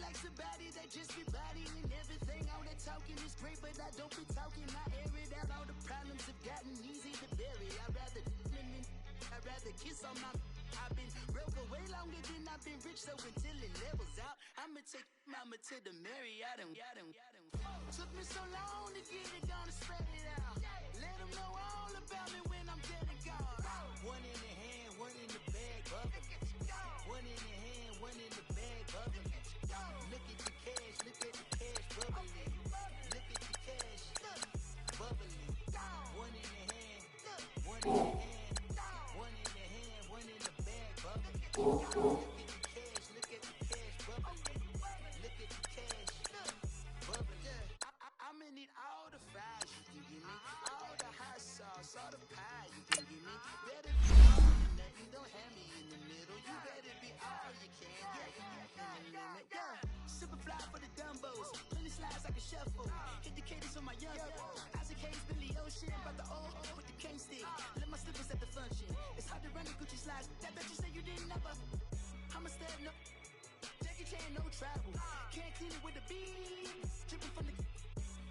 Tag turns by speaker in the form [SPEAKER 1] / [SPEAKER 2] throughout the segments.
[SPEAKER 1] like somebody that just be bodying everything. All that talking is great, but I don't be talking. I air it out. All the problems have gotten easy to bury. I'd rather kiss on my. I've been broke way longer than I've been rich, so until it levels out, I'ma take mama to the Marriott and took me so long to get it, gonna spread it out. Let them know all about me when I'm dead and gone. One in the hand, one in the bag, bubbling. One in the hand, one in the bag, bubbling. Look at the cash, look at the cash, bubbling. Look at the cash, bubbling. One in the hand, one in the hand, one in the hand, one in the bag, bubbling. Look at the cash, look at the cash, bubbling. Look at the cash, bubbling. I'ma need all the fries you can give me, all the hot sauce, all the pie you can give me. Better be all or nothing, don't have me in the middle. You better be all you can, yeah, yeah. Super fly for the Dumbos, plenty slides like a shuffle. Hit the cadence on my young Isaac Hayes, Billy Ocean, about the old with the cane stick. Let my slippers at the function. It's hard to run the Gucci slides. That you say you didn't never. I'm a stud, no Jackie Chan, no travel. Can't clean it with the beat. Dripping from the.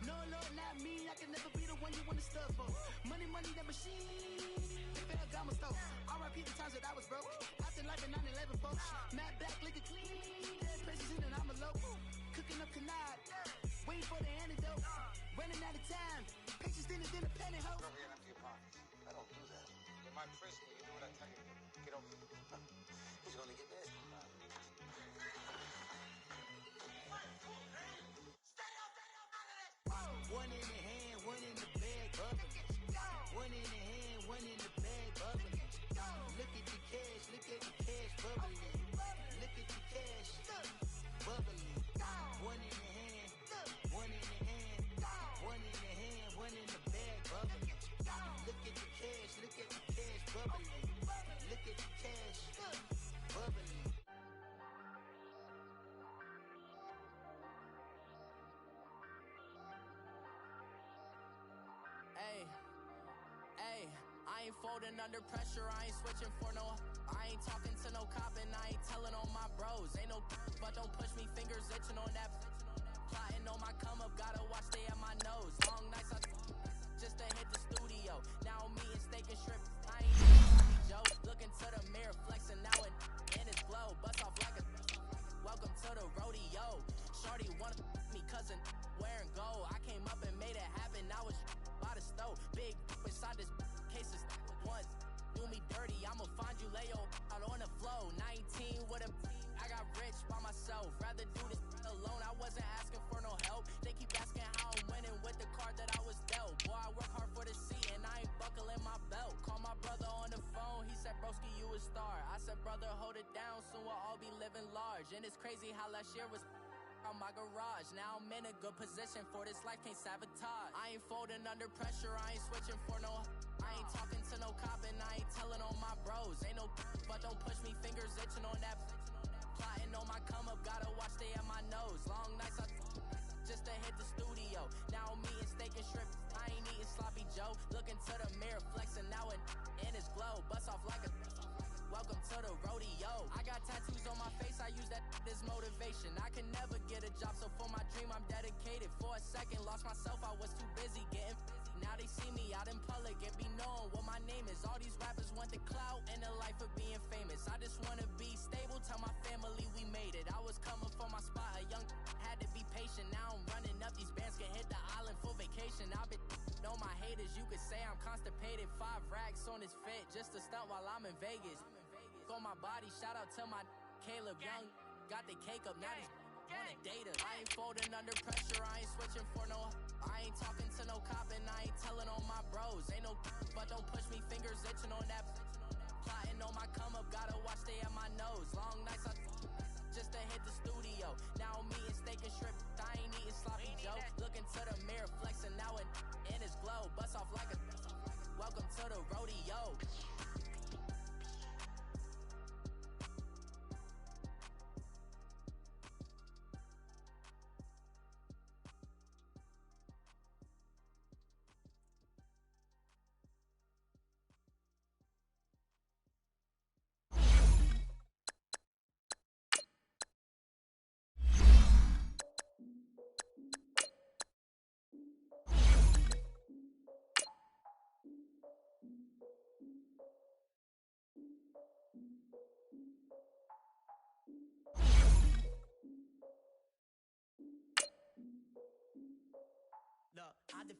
[SPEAKER 1] No, Lord, not me. I can never be the one you want to stuff for. Money, that machine. Fair Gama store. R.I.P. the times that I was broke. After life in 9/11, folks. Mad black, liquor clean. Dead places in and I'm a local. Cooking up canard. Waiting for the antidote. Running out of time. Patience thinner than a pantyhose.
[SPEAKER 2] Over here in empty your pockets. I don't do that. In my prison, you do what I tell you to. Get over here. He's gonna get this.
[SPEAKER 1] One in the hand, one in the bag, bubbling. One in the hand, one in the bag, bubbling. Look at the cash, look at the cash, bubbling. Look at the cash, bubbling. One in the hand, one in the hand, one in the hand, one in the bag, bubbling. Look at the cash, look at the cash, bubbling. Look at the cash, bubbling.
[SPEAKER 3] Hey, I ain't folding under pressure, I ain't switching for no. I ain't talking to no cop and I ain't telling on my bros. Ain't no but don't push me, fingers itching on that. Plotting on my come up, gotta watch stay at my nose. Long nights I just to hit the studio. Now I'm eating steak and shrimp. I ain't eating Joe. Looking to the mirror, flexing now and in his glow. Bust off like a. Welcome to the rodeo. Shorty wanna me cousin wearing gold. I came up and made it happen. I was by the stove. Big inside this cases once. Do me dirty, I'ma find you Leo out on the flow. 19 with a I got rich by myself. Rather do this alone. I wasn't asking for no help. They keep asking how I'm winning with the card that I was dealt. Boy, I work hard for the seat and I ain't buckling my belt. Call my brother on the phone. He said, broski, you a star. I said, brother, hold it down. Soon we'll all be living large. And it's crazy how last year was on my garage. Now I'm in a good position for this life, can't sabotage. I ain't folding under pressure, I ain't switching for no. I ain't talking to no cop and I ain't telling on my bros. Ain't no but don't push me, fingers itching on that. Plotting on my come up, gotta watch stay at my nose. Long nights I just to hit the studio. Now I'm eating steak and shrimp. I ain't eating sloppy Joe. Looking to the mirror, flexing now and in his glow. Bust off like a. Welcome to the rodeo. I got tattoos on my face, I use that as motivation. I can never get a job, so for my dream I'm dedicated. For a second, lost myself, I was too busy getting busy. Now they see me out in public and be known what my name is. All these rappers want the clout and the life of being famous. I just wanna be stable, tell my family we made it. I was coming for my spot, a young had to be patient. Now I'm running up, these bands can hit the island for vacation. I've been know my haters, you could say I'm constipated. 5 racks on his fit, just to stunt while I'm in Vegas. On my body, shout out to my Caleb Young. Got the cake up, now these wanna date us. I ain't folding under pressure, I ain't switching for no. I ain't talking to no cop and I ain't telling on my bros. Ain't no but don't push me, fingers itching on that. Plotting on my come up, gotta watch stay at my nose. Long nights I just to hit the studio. Now I'm eating steak and shrimp. I ain't eating sloppy Joe. Looking to the mirror, flexing now and in his glow. Bust off like a. Welcome to the rodeo.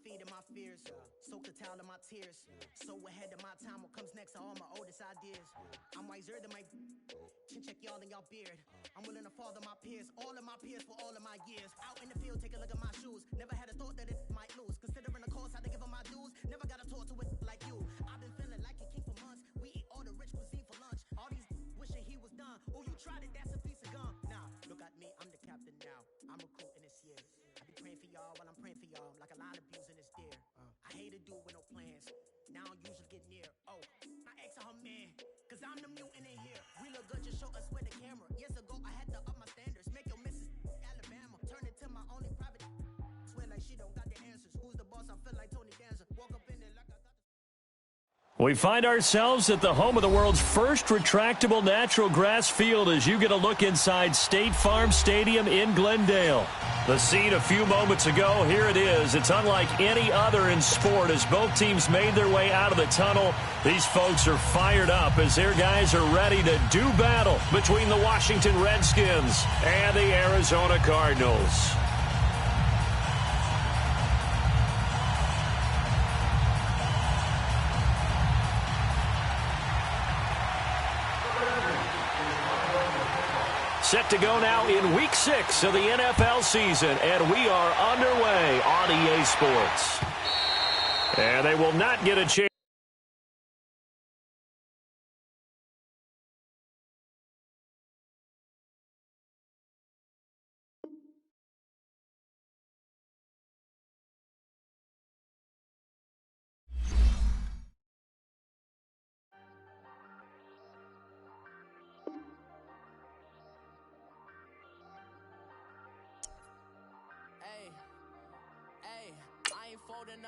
[SPEAKER 1] defeated my fears. Soak the towel of my tears. So ahead of my time, what comes next are all my oldest ideas. I'm wiser than my chin check y'all in y'all beard. I'm willing to father my peers, all of my peers for all of my years. Out in the field, take a look at my shoes. Never had a thought that it might lose. Considering the cost, how to give them my dues. Never got to talk to it like you. I've been feeling like a king for months. We eat all the rich cuisine for lunch. All these wishing he was done. Oh, you tried it, that's a piece of gum. Now, look at me, I'm the captain now. I'm recruiting this year. I be praying for y'all while I'm praying for y'all. Like a lot of abusing this deer. I hate to do it with no plans. Now I usually get near. Oh, I ask her man, cause I'm the mutant in here. We look good, just show us where the camera. Years ago, I had to up my standards. Make your missus Alabama. Turn it to my only private. Swear like she don't got the answers. Who's the boss? I feel like Tony Danza. Walk up in there like I got the...
[SPEAKER 4] We find ourselves at the home of the world's first retractable natural grass field as you get a look inside State Farm Stadium in Glendale. The scene a few moments ago, here it is. It's unlike any other in sport as both teams made their way out of the tunnel. These folks are fired up as their guys are ready to do battle between the Washington Redskins and the Arizona Cardinals. Set to go now in Week 6 of the NFL season, and we are underway on EA Sports. And they will not get a chance.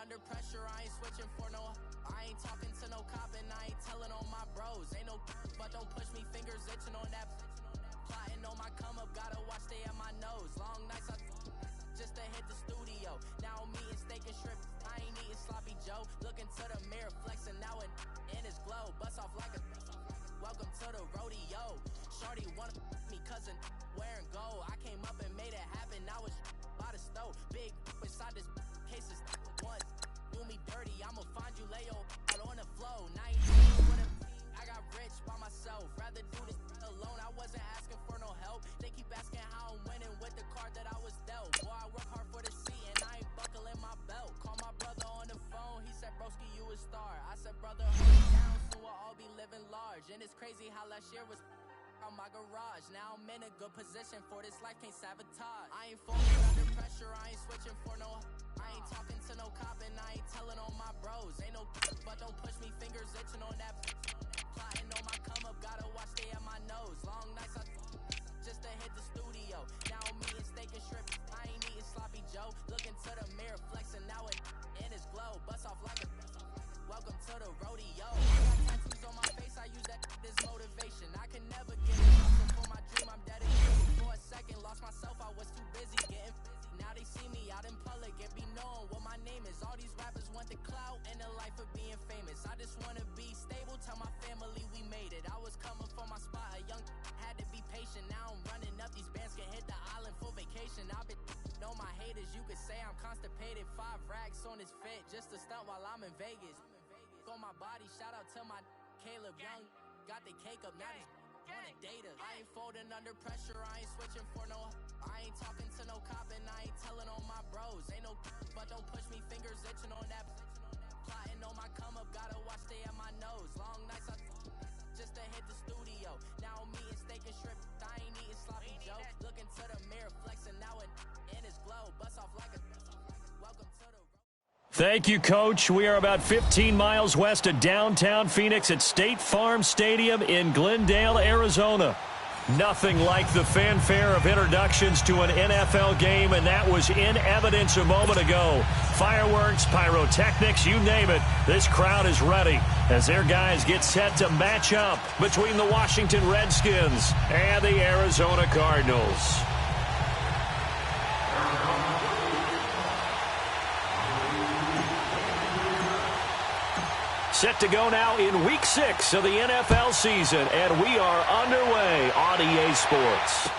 [SPEAKER 3] Under pressure, I ain't switching for no. I ain't talking to no cop and I ain't telling on my bros. Ain't no, but don't push me, fingers itching on that. Plotting on my come up, gotta watch stay at my nose. Long nights, just to hit the studio. Now I'm eating steak and shrimp. I ain't eating sloppy Joe. Looking to the mirror, flexing now and in his glow. Bust off like a. Welcome to the rodeo. Shorty wanna me, cousin wearing gold. I came up and made it happen. Now it's by the stove. Big inside this case is once. Do me dirty, I'ma find you, lay your out on the flow. 19 with a I got rich by myself. Rather do this alone. I wasn't asking for no help. They keep asking how I'm winning with the card that I was dealt. Boy, I work hard for the seat and I ain't buckling my belt. Call my brother on the phone. He said, broski, you a star. I said, brother, hold it down, soon we'll all be living large. And it's crazy how last year was on my garage. Now I'm in a good position for this life, can't sabotage. I ain't falling under pressure, I ain't switching for no. I ain't talking to no cop and I ain't telling on my bros. Ain't no, but don't push me, fingers itching on that. Plotting on my come up, gotta watch stay at my nose. Long nights, just to hit the studio. Now I'm eating steak and shrimp. I ain't eating sloppy Joe. Looking to the mirror, flexing now it in his glow. Bust off like a. Welcome to the rodeo. I got tattoos on my face, I use that as motivation. I can never get enough, so for my dream I'm dedicated. For a second, lost myself, I was too busy getting. Now they see me out in public and be known what my name is. All these rappers want the clout and the life of being famous. I just wanna be stable, tell my family we made it. I was coming for my spot, a young had to be patient. Now I'm running up, these bands can hit the island for vacation. I've been know my haters, you could say I'm constipated. 5 racks on his fit, just to stunt while I'm in Vegas. On my body, shout out to my Caleb Young. Got the cake up, now he's on a data. I ain't folding under pressure, I ain't switching for no. I ain't talking to no cop and I ain't telling on my bros. Ain't no, but don't push me, fingers itching on that. Plotting on my come up, gotta watch stay at my nose. Long nights, just to hit the studio. Now I'm eating steak and shrimp. I ain't eating sloppy Joe. Looking to the mirror, flexing now and in his glow. Bust off like a. Welcome to the.
[SPEAKER 4] Thank you, Coach. We are about 15 miles west of downtown Phoenix at State Farm Stadium in Glendale, Arizona. Nothing like the fanfare of introductions to an NFL game, and that was in evidence a moment ago. Fireworks, pyrotechnics, you name it. This crowd is ready as their guys get set to match up between the Washington Redskins and the Arizona Cardinals. Set to go now in Week 6 of the NFL season, and we are underway on EA Sports.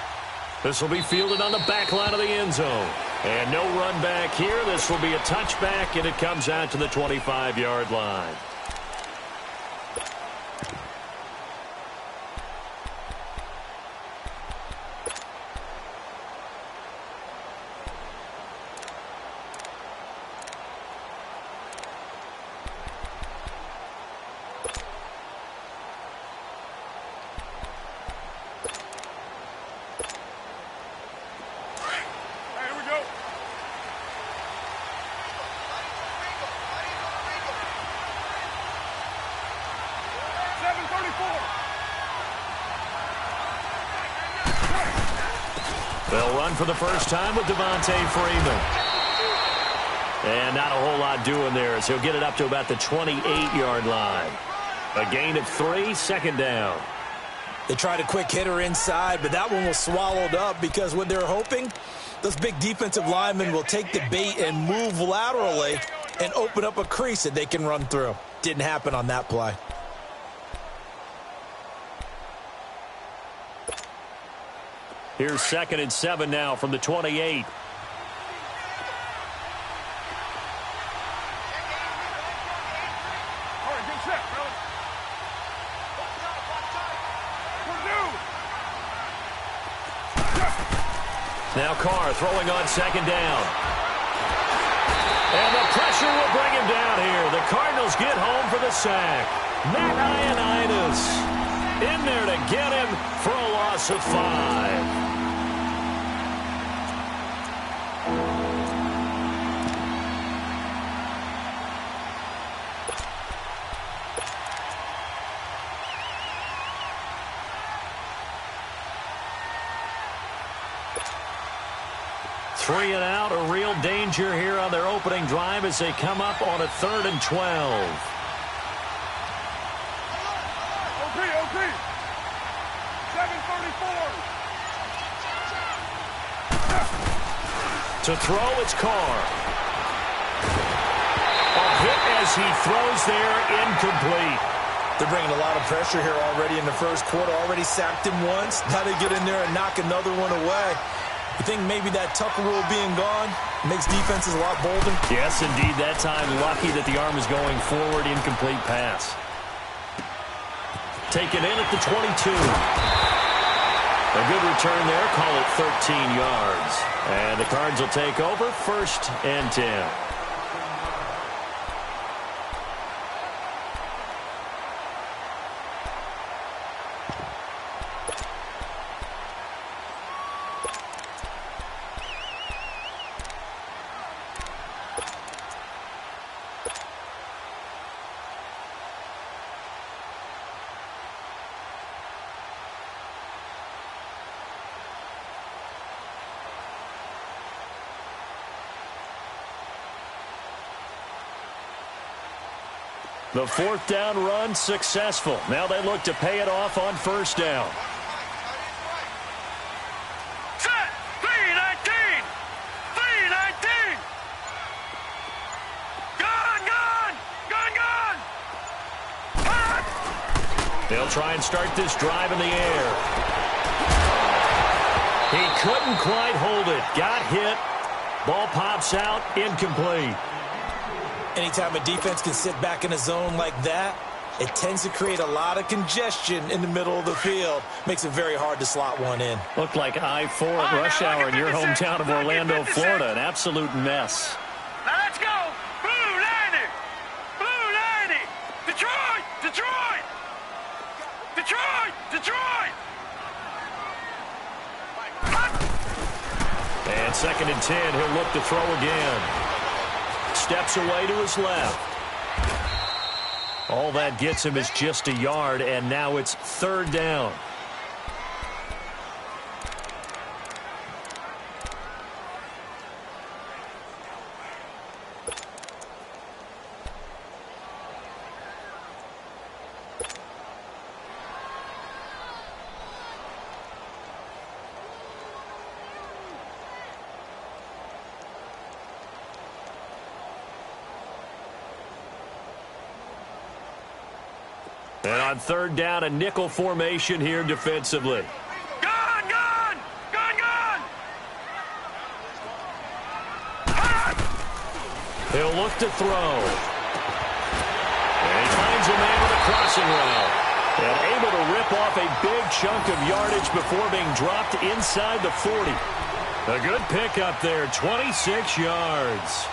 [SPEAKER 4] This will be fielded on the back line of the end zone. And no run back here. This will be a touchback, and it comes out to the 25-yard line. They'll run for the first time with Devontae Freeman. And not a whole lot doing there as he'll get it up to about the 28-yard line. A gain of 3, second down.
[SPEAKER 5] They tried a quick hitter inside, but that one was swallowed up because what they're hoping, those big defensive linemen will take the bait and move laterally and open up a crease that they can run through. Didn't happen on that play.
[SPEAKER 4] Here's 2nd and 7 now from the 28. Now Carr throwing on 2nd down. And the pressure will bring him down here. The Cardinals get home for the sack. Matt Ioannidis in there to get him for a loss of 5. Three and out, a real danger here on their opening drive as they come up on a 3rd and 12.
[SPEAKER 6] OP. 734.
[SPEAKER 4] To throw, it's Carr. A hit as he throws there, incomplete.
[SPEAKER 5] They're bringing a lot of pressure here already in the first quarter. Already sacked him once. Now they get in there and knock another one away. You think maybe that Tucker rule being gone makes defenses a lot bolder?
[SPEAKER 4] Yes, indeed. That time, lucky that the arm is going forward. Incomplete pass. Taken in at the 22. A good return there. Call it 13 yards. And the Cards will take over 1st and 10. The 4th down run successful. Now they look to pay it off on 1st down.
[SPEAKER 6] Set! 319! 319! Gun!
[SPEAKER 4] They'll try and start this drive in the air. He couldn't quite hold it. Got hit. Ball pops out. Incomplete.
[SPEAKER 5] Anytime a defense can sit back in a zone like that, it tends to create a lot of congestion in the middle of the field. Makes it very hard to slot one in.
[SPEAKER 4] Looked like I-4 at rush hour in your hometown of Orlando, Florida. An absolute mess.
[SPEAKER 6] Now let's go! Blue 90! Blue 90! Detroit! Detroit! Detroit! Detroit!
[SPEAKER 4] And 2nd and 10, he'll look to throw again. Steps away to his left. All that gets him is just a yard, and now it's 3rd down. And on 3rd down, a nickel formation here defensively.
[SPEAKER 6] Gun! Gun! Gun! Gun!
[SPEAKER 4] He'll look to throw. And he finds a man with a crossing route. And able to rip off a big chunk of yardage before being dropped inside the 40. A good pickup there, 26 yards.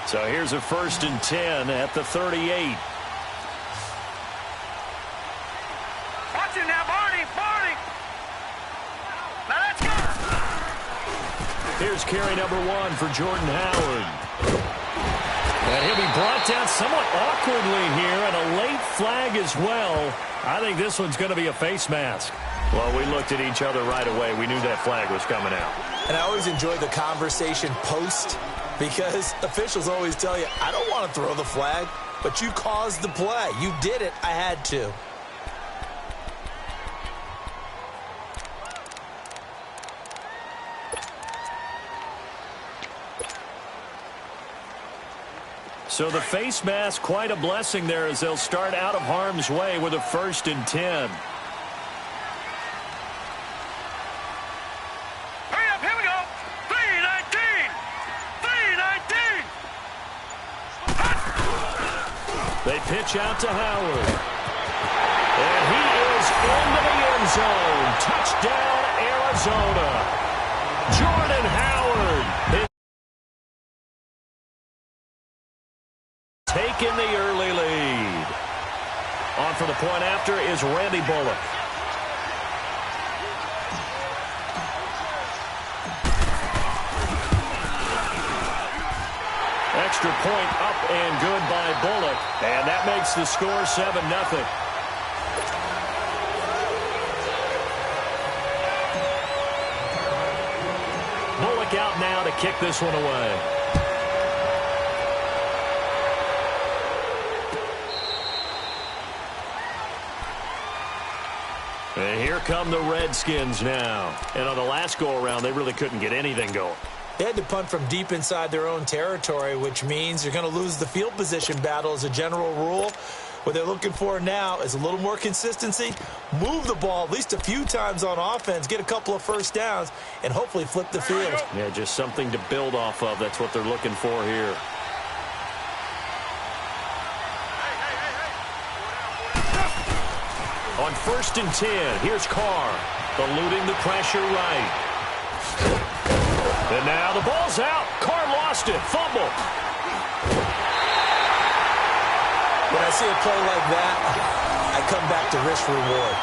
[SPEAKER 4] So here's a 1st and 10 at the 38.
[SPEAKER 6] Watch it now, Barney! Barney! Now let's go!
[SPEAKER 4] Here's carry number 1 for Jordan Howard. And he'll be brought down somewhat awkwardly here, and a late flag as well. I think this one's going to be a face mask. Well, we looked at each other right away. We knew that flag was coming out.
[SPEAKER 5] And I always enjoy the conversation post, because officials always tell you, I don't want to throw the flag, but you caused the play. You did it. I had to.
[SPEAKER 4] So the face mask, quite a blessing there as they'll start out of harm's way with a 1st and 10.
[SPEAKER 6] Hurry up, here we go! 3-19! 3-19!
[SPEAKER 4] They pitch out to Howard. And he is into the end zone. Touchdown, Arizona. Jordan Howard. Taking the early lead. On for the point after is Randy Bullock. Extra point up and good by Bullock. And that makes the score 7-0. Bullock out now to kick this one away. And here come the Redskins now. And on the last go-around, they really couldn't get anything going.
[SPEAKER 5] They had to punt from deep inside their own territory, which means you're going to lose the field position battle as a general rule. What they're looking for now is a little more consistency, move the ball at least a few times on offense, get a couple of first downs, and hopefully flip the field.
[SPEAKER 4] Yeah, just something to build off of. That's what they're looking for here. On 1st and 10, here's Carr, eluding the pressure right. And now the ball's out. Carr lost it. Fumble.
[SPEAKER 5] When I see a play like that, I come back to risk reward.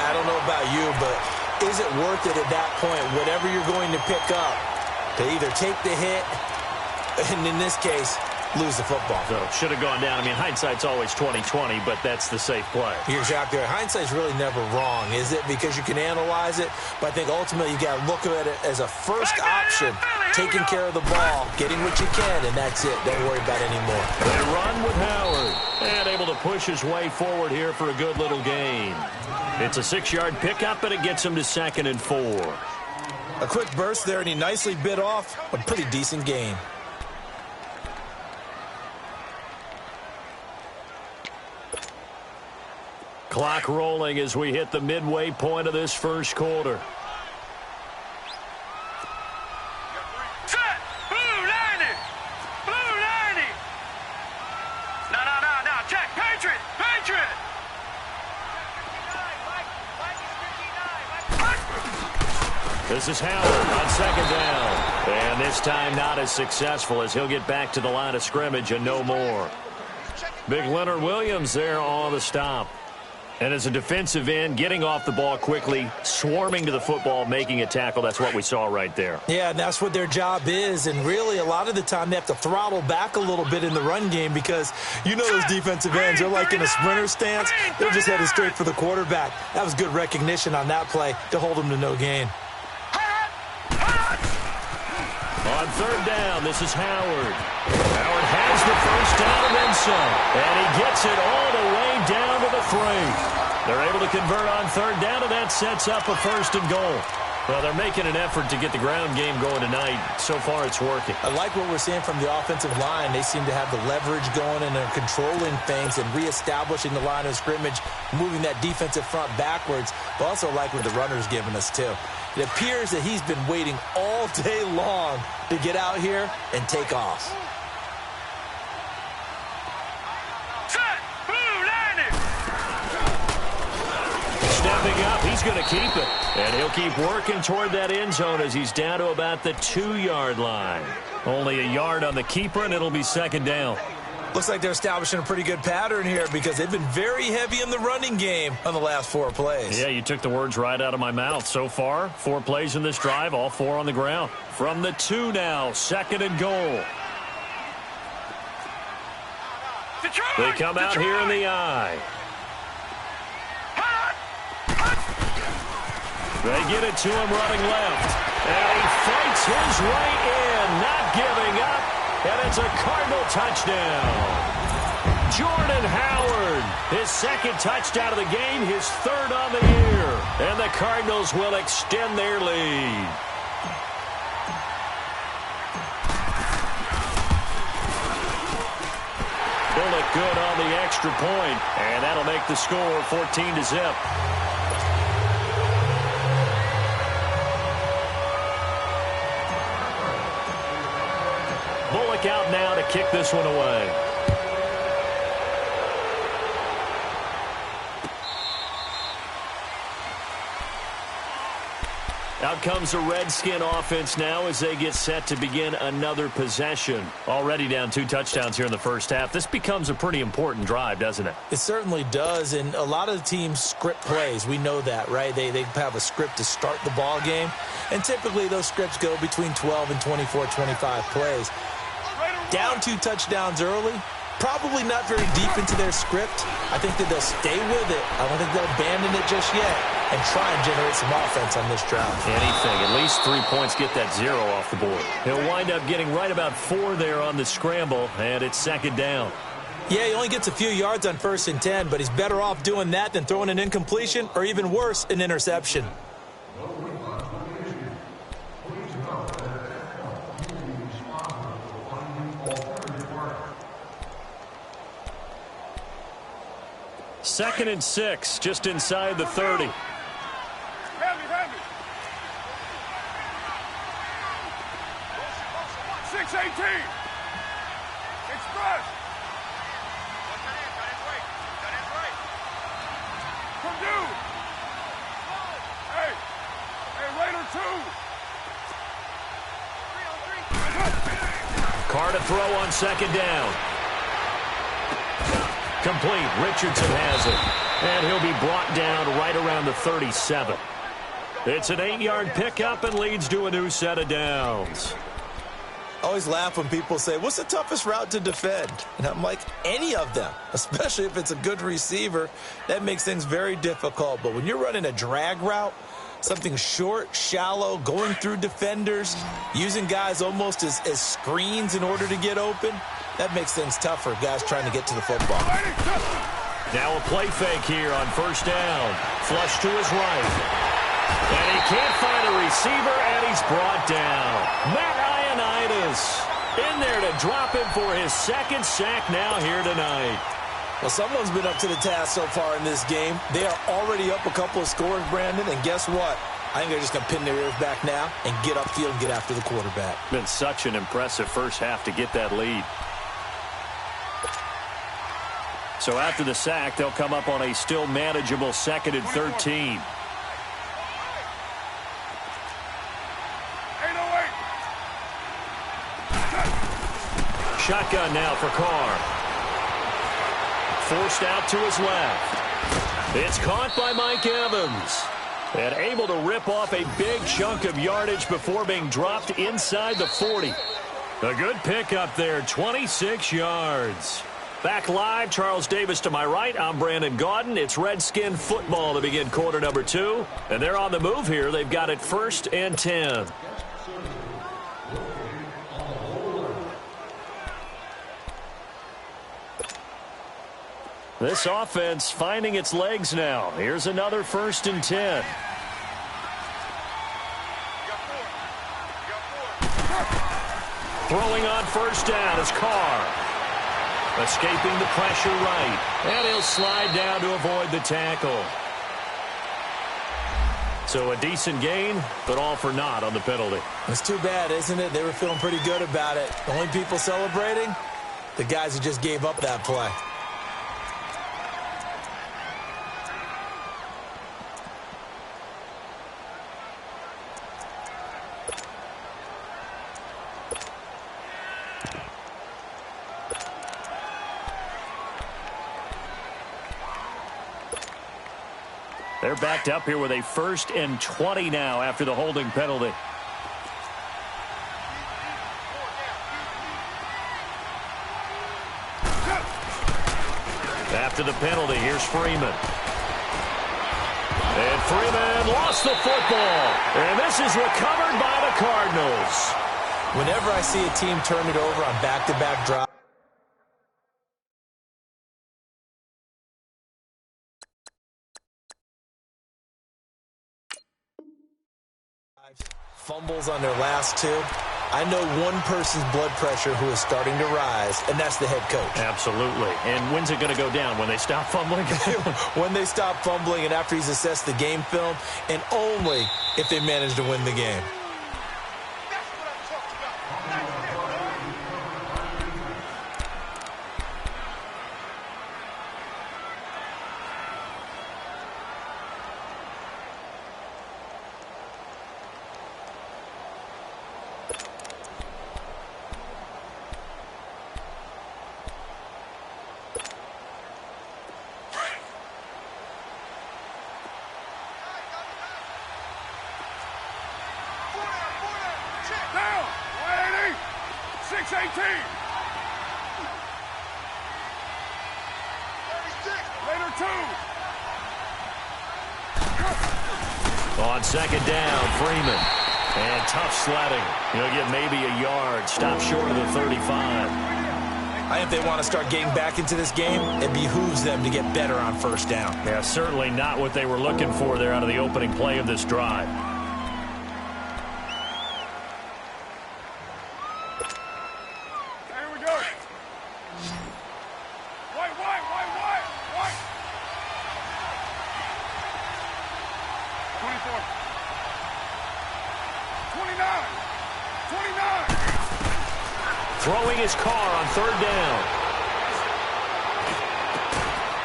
[SPEAKER 5] I don't know about you, but is it worth it at that point, whatever you're going to pick up, to either take the hit, and in this case, lose the football?
[SPEAKER 4] So should have gone down. I mean, hindsight's always 20/20, but that's the safe play.
[SPEAKER 5] You're exactly right. Hindsight's really never wrong, is it? Because you can analyze it, but I think ultimately you got to look at it as a first option, taking care of the ball, getting what you can, and that's it. Don't worry about it anymore.
[SPEAKER 4] They run with Howard, and able to push his way forward here for a good little gain. It's a 6-yard pickup, but it gets him to 2nd and 4.
[SPEAKER 5] A quick burst there, and he nicely bit off a pretty decent gain.
[SPEAKER 4] Clock rolling as we hit the midway point of this first quarter.
[SPEAKER 6] Set! Blue 90! Blue 90! Now, check! Patriot! Patriot!
[SPEAKER 4] This is Howard on 2nd down. And this time not as successful as he'll get back to the line of scrimmage and no more. Big Leonard Williams there on the stop. And as a defensive end, getting off the ball quickly, swarming to the football, making a tackle, that's what we saw right there.
[SPEAKER 5] Yeah, and that's what their job is. And really, a lot of the time, they have to throttle back a little bit in the run game because you know those defensive ends, they're like in a sprinter stance. They're just headed straight for the quarterback. That was good recognition on that play to hold them to no gain.
[SPEAKER 4] On 3rd down, this is Howard. Howard has the first down and then some. And he gets it all the way down to the 3. They're able to convert on third down, and that sets up a 1st and goal. Well, they're making an effort to get the ground game going tonight. So far, it's working.
[SPEAKER 5] I like what we're seeing from the offensive line. They seem to have the leverage going, and they're controlling things and reestablishing the line of scrimmage, moving that defensive front backwards. But also like what the runner's giving us, too. It appears that he's been waiting all day long to get out here and take off.
[SPEAKER 4] Stepping up, he's going to keep it. And he'll keep working toward that end zone as he's down to about the 2-yard line. Only a yard on the keeper, and it'll be 2nd down.
[SPEAKER 5] Looks like they're establishing a pretty good pattern here because they've been very heavy in the running game on the last 4 plays.
[SPEAKER 4] Yeah, you took the words right out of my mouth. So far, 4 plays in this drive, all 4 on the ground. From the 2 now, 2nd and goal. They come out here in the I. They get it to him running left. And he fights his way in, not giving up. And it's a Cardinal touchdown. Jordan Howard, his 2nd touchdown of the game, his 3rd on the year. And the Cardinals will extend their lead. Bullock good on the extra point, and that'll make the score 14-0. Bullock out now to kick this one away. Out comes the Redskin offense now as they get set to begin another possession. Already down 2 touchdowns here in the first half. This becomes a pretty important drive, doesn't it?
[SPEAKER 5] It certainly does, and a lot of the teams script plays. We know that, right? They have a script to start the ball game, and typically those scripts go between 12 and 24, 25 plays. Down 2 touchdowns early, probably not very deep into their script. I think that they'll stay with it. I don't think they'll abandon it just yet and try and generate some offense on this drive.
[SPEAKER 4] Anything. At least 3 points get that 0 off the board. He'll wind up getting right about 4 there on the scramble, and it's 2nd down.
[SPEAKER 5] Yeah, he only gets a few yards on 1st and 10, but he's better off doing that than throwing an incompletion or even worse, an interception.
[SPEAKER 4] Second and 6, just inside the 30.
[SPEAKER 6] 6-18. Express. Purdue. Hey, Raider 2.
[SPEAKER 4] Carr to throw on 2nd down. Complete. Richardson has it. And he'll be brought down right around the 37. It's an 8-yard pickup and leads to a new set of downs.
[SPEAKER 5] I always laugh when people say, what's the toughest route to defend? And I'm like, any of them, especially if it's a good receiver. That makes things very difficult. But when you're running a drag route, something short, shallow, going through defenders, using guys almost as screens in order to get open, that makes things tougher, guys trying to get to the football.
[SPEAKER 4] Now a play fake here on 1st down. Flush to his right. And he can't find a receiver, and he's brought down. Matt Ioannidis in there to drop him for his 2nd sack now here tonight.
[SPEAKER 5] Well, someone's been up to the task so far in this game. They are already up a couple of scores, Brandon, and guess what? I think they're just going to pin their ears back now and get upfield and get after the quarterback.
[SPEAKER 4] Been such an impressive first half to get that lead. So after the sack, they'll come up on a still manageable 2nd and 13. Shotgun now for Carr. Forced out to his left. It's caught by Mike Evans. And able to rip off a big chunk of yardage before being dropped inside the 40. A good pickup there, 26 yards. Back live, Charles Davis to my right. I'm Brandon Gaudin. It's Redskin football to begin quarter number 2. And they're on the move here. They've got it 1st and 10. This offense finding its legs now. Here's another 1st and 10. Throwing on 1st down is Carr. Escaping the pressure right. And he'll slide down to avoid the tackle. So a decent gain, but all for naught on the penalty.
[SPEAKER 5] It's too bad, isn't it? They were feeling pretty good about it. The only people celebrating? The guys who just gave up that play.
[SPEAKER 4] They're backed up here with a 1st and 20 now after the holding penalty. After the penalty, here's Freeman. And Freeman lost the football. And this is recovered by the Cardinals.
[SPEAKER 5] Whenever I see a team turn it over on back-to-back drives, fumbles on their last 2, I know one person's blood pressure who is starting to rise, and that's the head coach.
[SPEAKER 4] Absolutely. And when's it going to go down? When they stop fumbling?
[SPEAKER 5] When they stop fumbling and after he's assessed the game film, and only if they manage to win the game.
[SPEAKER 6] Down. 180. 618. 36. Later 2.
[SPEAKER 4] On 2nd down, Freeman. And tough sledding. He'll get maybe a yard. Stop short of the 35.
[SPEAKER 5] I think they want to start getting back into this game. It behooves them to get better on 1st down.
[SPEAKER 4] Yeah, certainly not what they were looking for there out of the opening play of this drive.
[SPEAKER 6] Here we go. White. 24. 29. 29.
[SPEAKER 4] Throwing his car on 3rd down.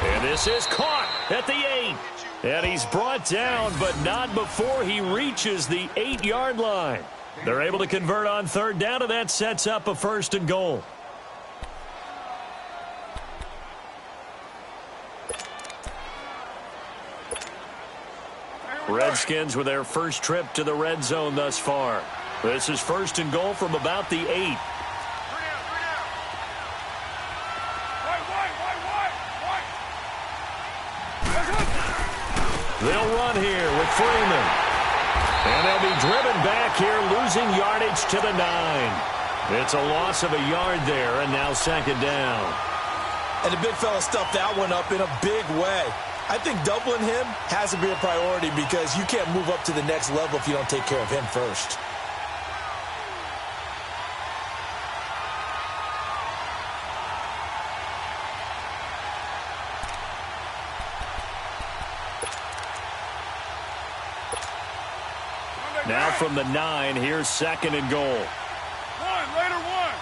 [SPEAKER 4] And this is caught at the 8. And he's brought down, but not before he reaches the 8-yard line. They're able to convert on 3rd down, and that sets up a 1st and goal. Redskins with their first trip to the red zone thus far. This is 1st and goal from about the 8. They'll run here with Freeman. And they'll be driven back here, losing yardage to the 9. It's a loss of a yard there, and now 2nd down.
[SPEAKER 5] And the big fella stuffed that one up in a big way. I think doubling him has to be a priority because you can't move up to the next level if you don't take care of him first.
[SPEAKER 4] Now from the 9, here's 2nd and goal.
[SPEAKER 6] Later 1.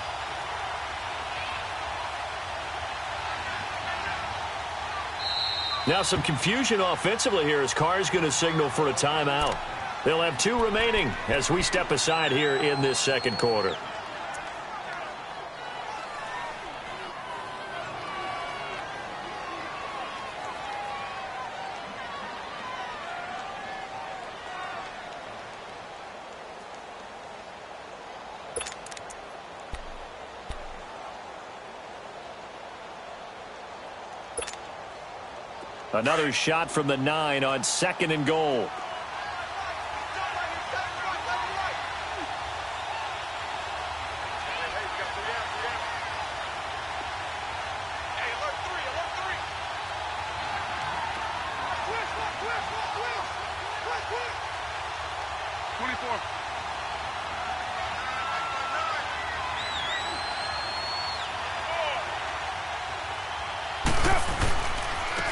[SPEAKER 4] Now some confusion offensively here as Carr's going to signal for a timeout. They'll have 2 remaining as we step aside here in this 2nd quarter. Another shot from the 9 on 2nd and goal.
[SPEAKER 6] for him.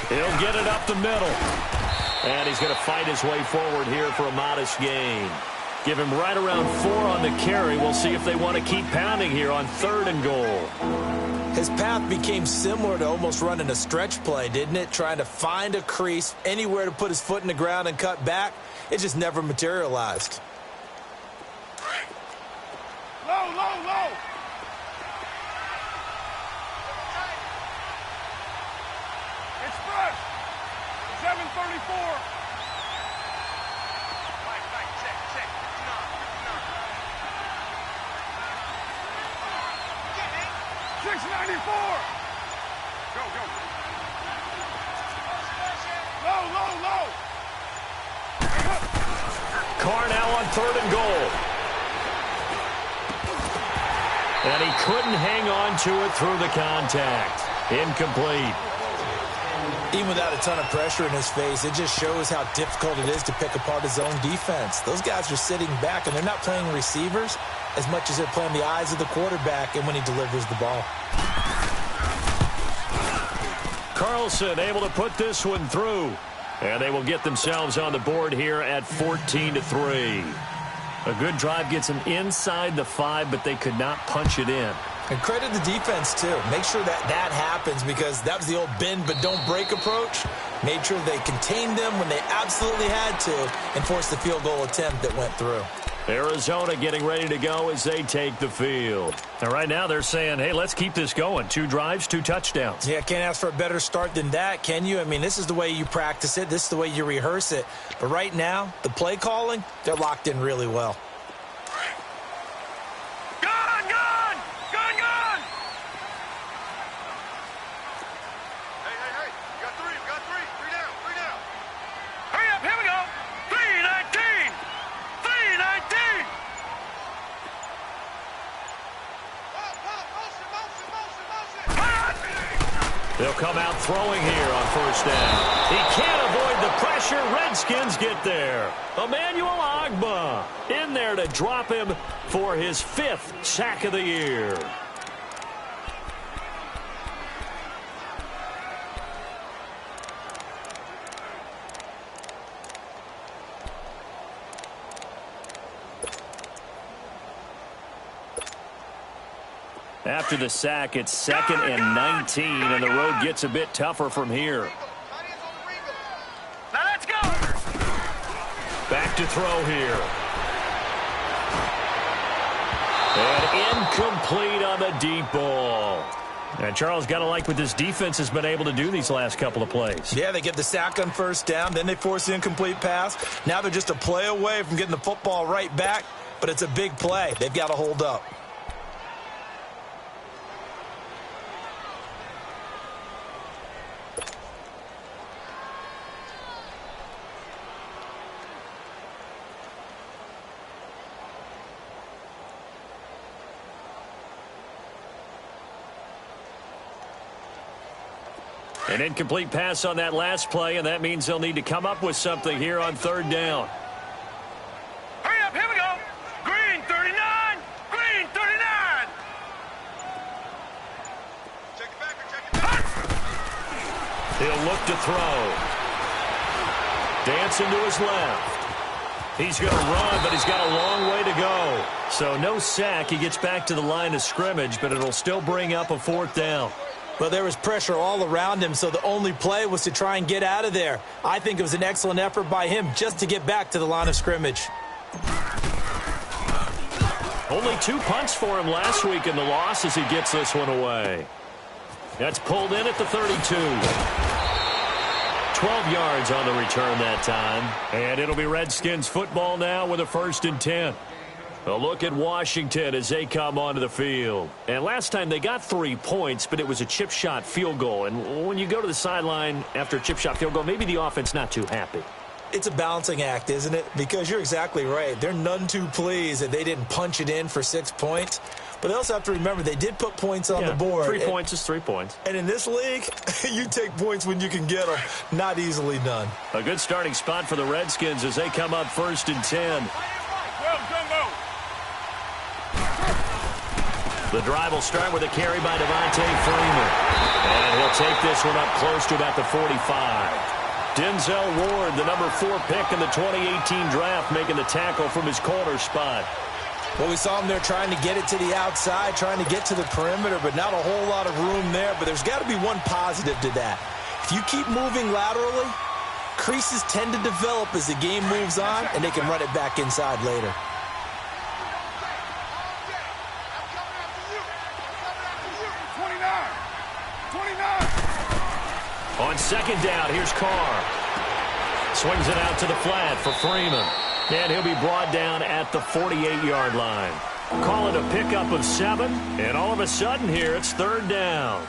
[SPEAKER 4] He'll get it up the middle. And he's going to fight his way forward here for a modest gain. Give him right around 4 on the carry. We'll see if they want to keep pounding here on 3rd and goal.
[SPEAKER 5] His path became similar to almost running a stretch play, didn't it? Trying to find a crease, anywhere to put his foot in the ground and cut back. It just never materialized.
[SPEAKER 6] Low, low, low. It's fresh. 7:34. Check. 694. Go. Low.
[SPEAKER 4] Carr now on 3rd and goal. And he couldn't hang on to it through the contact. Incomplete.
[SPEAKER 5] Even without a ton of pressure in his face, it just shows how difficult it is to pick apart his own defense. Those guys are sitting back, and they're not playing receivers as much as they're playing the eyes of the quarterback and when he delivers the ball.
[SPEAKER 4] Carlson able to put this one through. And they will get themselves on the board here at 14-3. A good drive gets them inside the 5, but they could not punch it in.
[SPEAKER 5] And credit the defense, too. Make sure that happens, because that was the old bend but don't break approach. Made sure they contained them when they absolutely had to and forced the field goal attempt that went through.
[SPEAKER 4] Arizona getting ready to go as they take the field. And right now they're saying, hey, let's keep this going. 2 drives, 2 touchdowns.
[SPEAKER 5] Yeah, can't ask for a better start than that, can you? I mean, this is the way you practice it. This is the way you rehearse it. But right now, the play calling, they're locked in really well.
[SPEAKER 6] Gun! Hey. You got 3. 3 down. Hurry up, here we go. 3:19.
[SPEAKER 4] They'll come out throwing here on 1st down. He can't avoid the pressure. Redskins get there. Emmanuel Ogbah in there to drop him for his 5th sack of the year. After the sack, it's 2nd and 19, and the road gets a bit tougher from here.
[SPEAKER 6] Now let's go.
[SPEAKER 4] Back to throw here. And incomplete on the deep ball. And Charles, got to like what this defense has been able to do these last couple of plays.
[SPEAKER 5] Yeah, they get the sack on 1st down, then they force the incomplete pass. Now they're just a play away from getting the football right back, but it's a big play. They've got to hold up.
[SPEAKER 4] An incomplete pass on that last play, and that means they'll need to come up with something here on 3rd down.
[SPEAKER 6] Hurry up, here we go. Green 39. Check it back.
[SPEAKER 4] He'll look to throw. Dancing to his left. He's going to run, but he's got a long way to go. So no sack. He gets back to the line of scrimmage, but it'll still bring up a 4th down.
[SPEAKER 5] Well, there was pressure all around him, so the only play was to try and get out of there. I think it was an excellent effort by him just to get back to the line of scrimmage.
[SPEAKER 4] Only 2 punts for him last week in the loss as he gets this one away. That's pulled in at the 32. 12 yards on the return that time. And it'll be Redskins football now with a 1st and 10. A look at Washington as they come onto the field. And last time they got 3 points, but it was a chip shot field goal. And when you go to the sideline after a chip shot field goal, maybe the offense not too happy.
[SPEAKER 5] It's a balancing act, isn't it? Because you're exactly right. They're none too pleased that they didn't punch it in for 6 points. But they also have to remember they did put points on the board.
[SPEAKER 4] 3 points is 3 points.
[SPEAKER 5] And in this league, you take points when you can get them. Not easily done.
[SPEAKER 4] A good starting spot for the Redskins as they come up 1st and 10. The drive will start with a carry by Devontae Freeman. And he'll take this one up close to about the 45. Denzel Ward, the number 4 pick in the 2018 draft, making the tackle from his corner spot.
[SPEAKER 5] Well, we saw him there trying to get it to the outside, trying to get to the perimeter, but not a whole lot of room there. But there's got to be one positive to that. If you keep moving laterally, creases tend to develop as the game moves on, and they can run it back inside later.
[SPEAKER 4] On second down, here's Carr. Swings it out to the flat for Freeman. And he'll be brought down at the 48-yard line. Call it a pickup of 7, and all of a sudden here it's third down.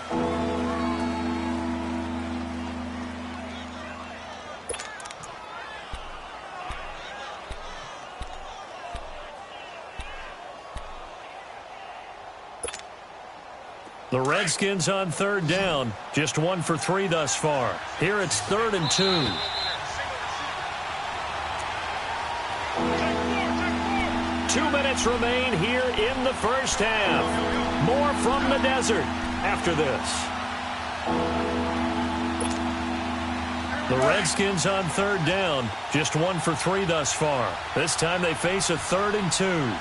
[SPEAKER 4] The Redskins on third down. Just 1 for 3 thus far. Here it's 3rd and 2. 2 minutes remain here in the first half. More from the desert after this. The Redskins on third down. Just 1 for 3 thus far. This time they face a 3rd and 2.
[SPEAKER 6] 6-18.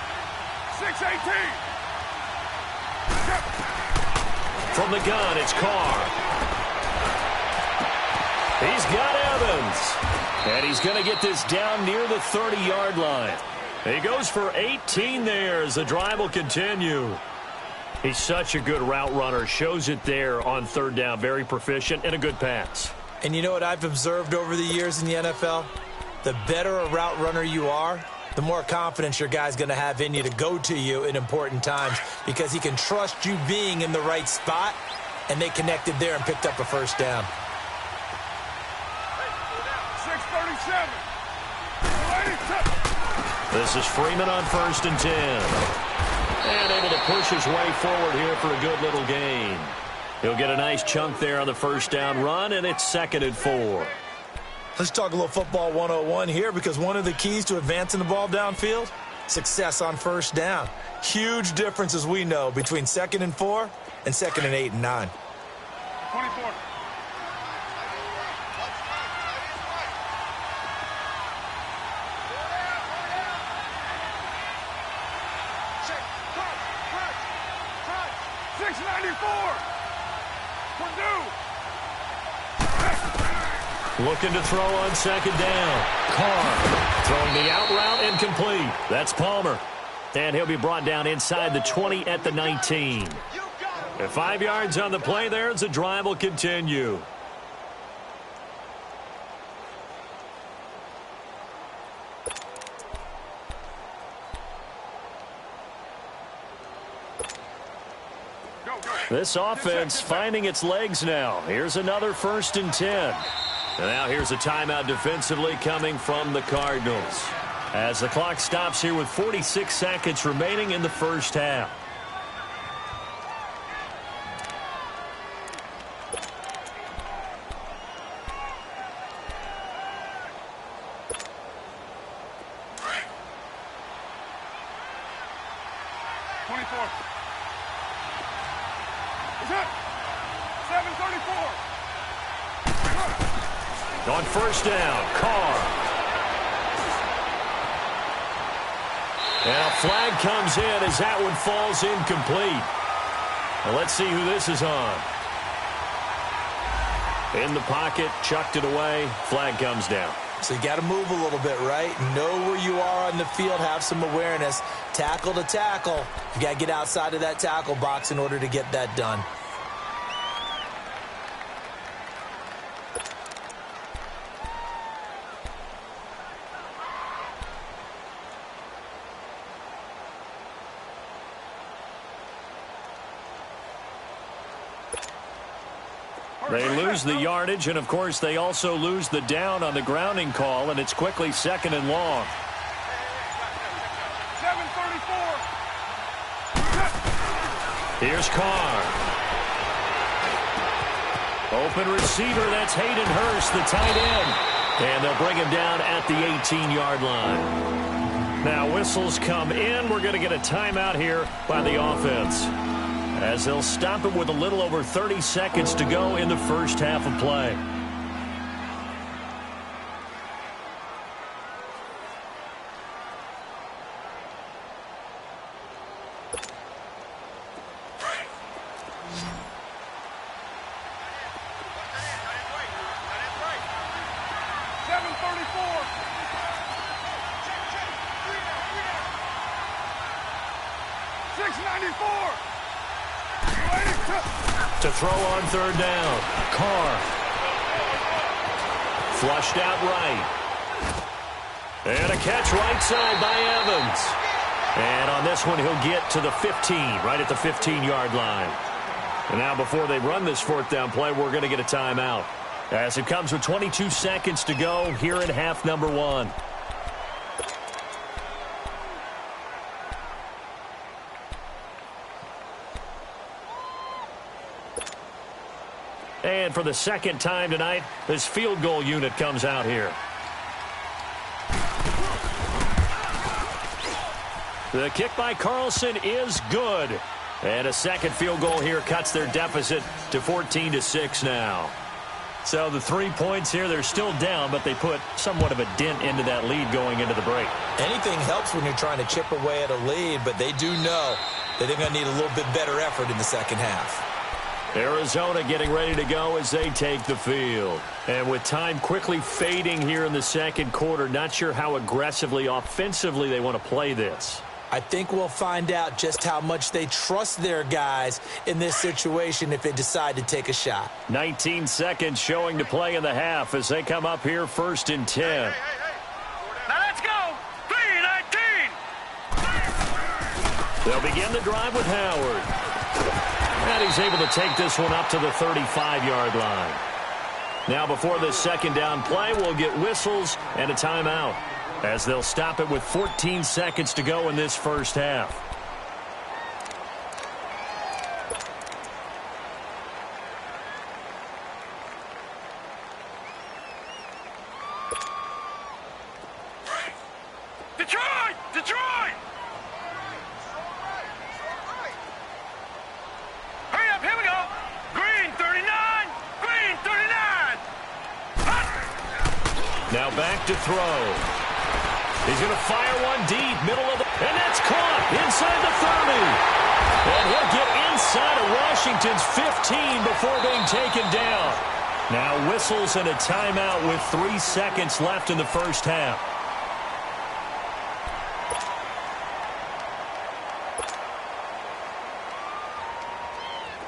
[SPEAKER 4] From the gun, it's Carr. He's got Evans. And he's going to get this down near the 30-yard line. He goes for 18 there as the drive will continue. He's such a good route runner. Shows it there on third down. Very proficient and a good pass.
[SPEAKER 5] And you know what I've observed over the years in the NFL? The better a route runner you are, the more confidence your guy's going to have in you to go to you in important times because he can trust you being in the right spot, and they connected there and picked up a first down.
[SPEAKER 6] 6:37.
[SPEAKER 4] This is Freeman on 1st and 10. And able to push his way forward here for a good little gain. He'll get a nice chunk there on the first down run, and it's 2nd and 4.
[SPEAKER 5] Let's talk a little football 101 here because one of the keys to advancing the ball downfield, success on first down. Huge difference, as we know, between 2nd and 4 and 2nd and 8 and 9.
[SPEAKER 6] 24.
[SPEAKER 4] Looking to throw on second down. Carr throwing the out route incomplete. That's Palmer. And he'll be brought down inside the 20 at the 19. And 5 yards on the play there as the drive will continue. This offense finding its legs now. Here's another 1st and 10. And now here's a timeout defensively coming from the Cardinals. As the clock stops here with 46 seconds remaining in the first half. On first down, Carr. And a flag comes in as that one falls incomplete. Well, let's see who this is on. In the pocket, chucked it away, flag comes down.
[SPEAKER 5] So you got to move a little bit, right? Know where you are on the field, have some awareness. Tackle to tackle. You got to get outside of that tackle box in order to get that done.
[SPEAKER 4] They lose the yardage, and, of course, they also lose the down on the grounding call, and it's quickly 2nd and long.
[SPEAKER 6] 7:34.
[SPEAKER 4] Here's Carr. Open receiver, that's Hayden Hurst, the tight end. And they'll bring him down at the 18-yard line. Now whistles come in. We're going to get a timeout here by the offense, as they'll stop it with a little over 30 seconds to go in the first half of play. To throw on third down. Carr. Flushed out right. And a catch right side by Evans. And on this one, he'll get to the 15, right at the 15-yard line. And now before they run this fourth down play, we're going to get a timeout, as it comes with 22 seconds to go here in half number 1. And for the second time tonight, this field goal unit comes out here. The kick by Carlson is good. And a second field goal here cuts their deficit to 14-6 now. So the 3 points here, they're still down, but they put somewhat of a dent into that lead going into the break.
[SPEAKER 5] Anything helps when you're trying to chip away at a lead, but they do know that they're going to need a little bit better effort in the second half.
[SPEAKER 4] Arizona getting ready to go as they take the field. And with time quickly fading here in the second quarter, not sure how aggressively, offensively they want to play this.
[SPEAKER 5] I think we'll find out just how much they trust their guys in this situation if they decide to take a shot.
[SPEAKER 4] 19 seconds showing to play in the half as they come up here 1st and 10.
[SPEAKER 6] Now let's go. 3-19.
[SPEAKER 4] They'll begin the drive with Howard. And he's able to take this one up to the 35-yard line. Now before this second down play, we'll get whistles and a timeout, as they'll stop it with 14 seconds to go in this first half.
[SPEAKER 6] Detroit! Detroit! Hurry up, here we go! Green 39! Green 39!
[SPEAKER 4] Now back to throw. He's going to fire one deep, middle of the... And that's caught inside the 30. And he'll get inside of Washington's 15 before being taken down. Now whistles and a timeout with 3 seconds left in the first half.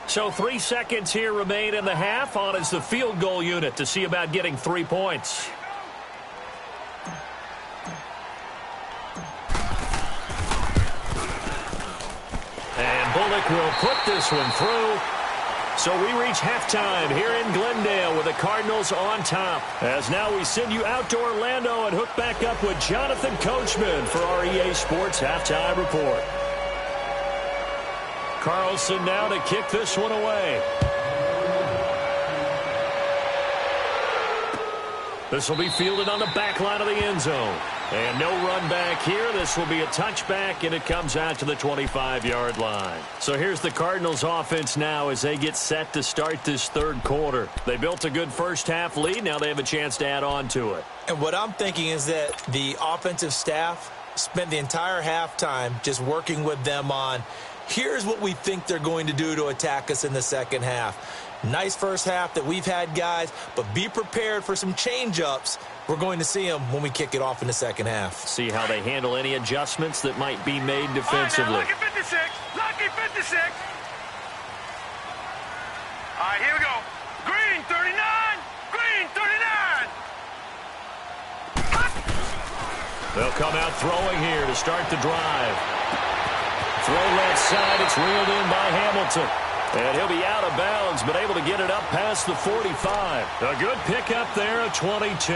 [SPEAKER 4] So 3 seconds here remain in the half. On is the field goal unit to see about getting 3 points. And Bullock will put this one through. So we reach halftime here in Glendale with the Cardinals on top. As now we send you out to Orlando and hook back up with Jonathan Coachman for our EA Sports Halftime Report. Carlson now to kick this one away. This will be fielded on the back line of the end zone. And no run back here. This will be a touchback, and it comes out to the 25-yard line. So here's the Cardinals offense now as they get set to start this third quarter. They built a good first half lead. Now they have a chance to add on to it.
[SPEAKER 5] And what I'm thinking is that the offensive staff spent the entire halftime just working with them on, here's what we think they're going to do to attack us in the second half. Nice first half that we've had, guys, but be prepared for some change-ups. We're going to see them when we kick it off in the second half.
[SPEAKER 4] See how they handle any adjustments that might be made defensively.
[SPEAKER 6] All right, now, lucky 56. Lucky 56. All right, here we go. Green 39. Green 39.
[SPEAKER 4] They'll come out throwing here to start the drive. Throw left side. It's reeled in by Hamilton. And he'll be out of bounds, but able to get it up past the 45. A good pickup there at 22.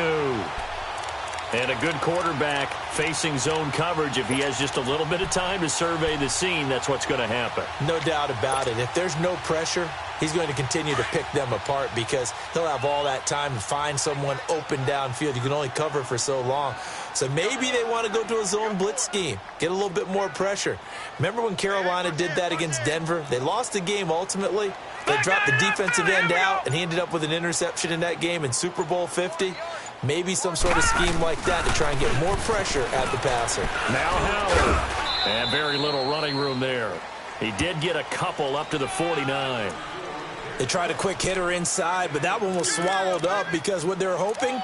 [SPEAKER 4] And a good quarterback facing zone coverage, if he has just a little bit of time to survey the scene, that's what's going to happen.
[SPEAKER 5] No doubt about it. If there's no pressure, he's going to continue to pick them apart because he'll have all that time to find someone open downfield. You can only cover for so long. So maybe they want to go to a zone blitz scheme, get a little bit more pressure. Remember when Carolina did that against Denver? They lost the game ultimately. They dropped the defensive end out, and he ended up with an interception in that game in Super Bowl 50. Maybe some sort of scheme like that to try and get more pressure at the passer.
[SPEAKER 4] Now Howard. And very little running room there. He did get a couple up to the 49.
[SPEAKER 5] They tried a quick hitter inside, but that one was swallowed up because what they're hoping,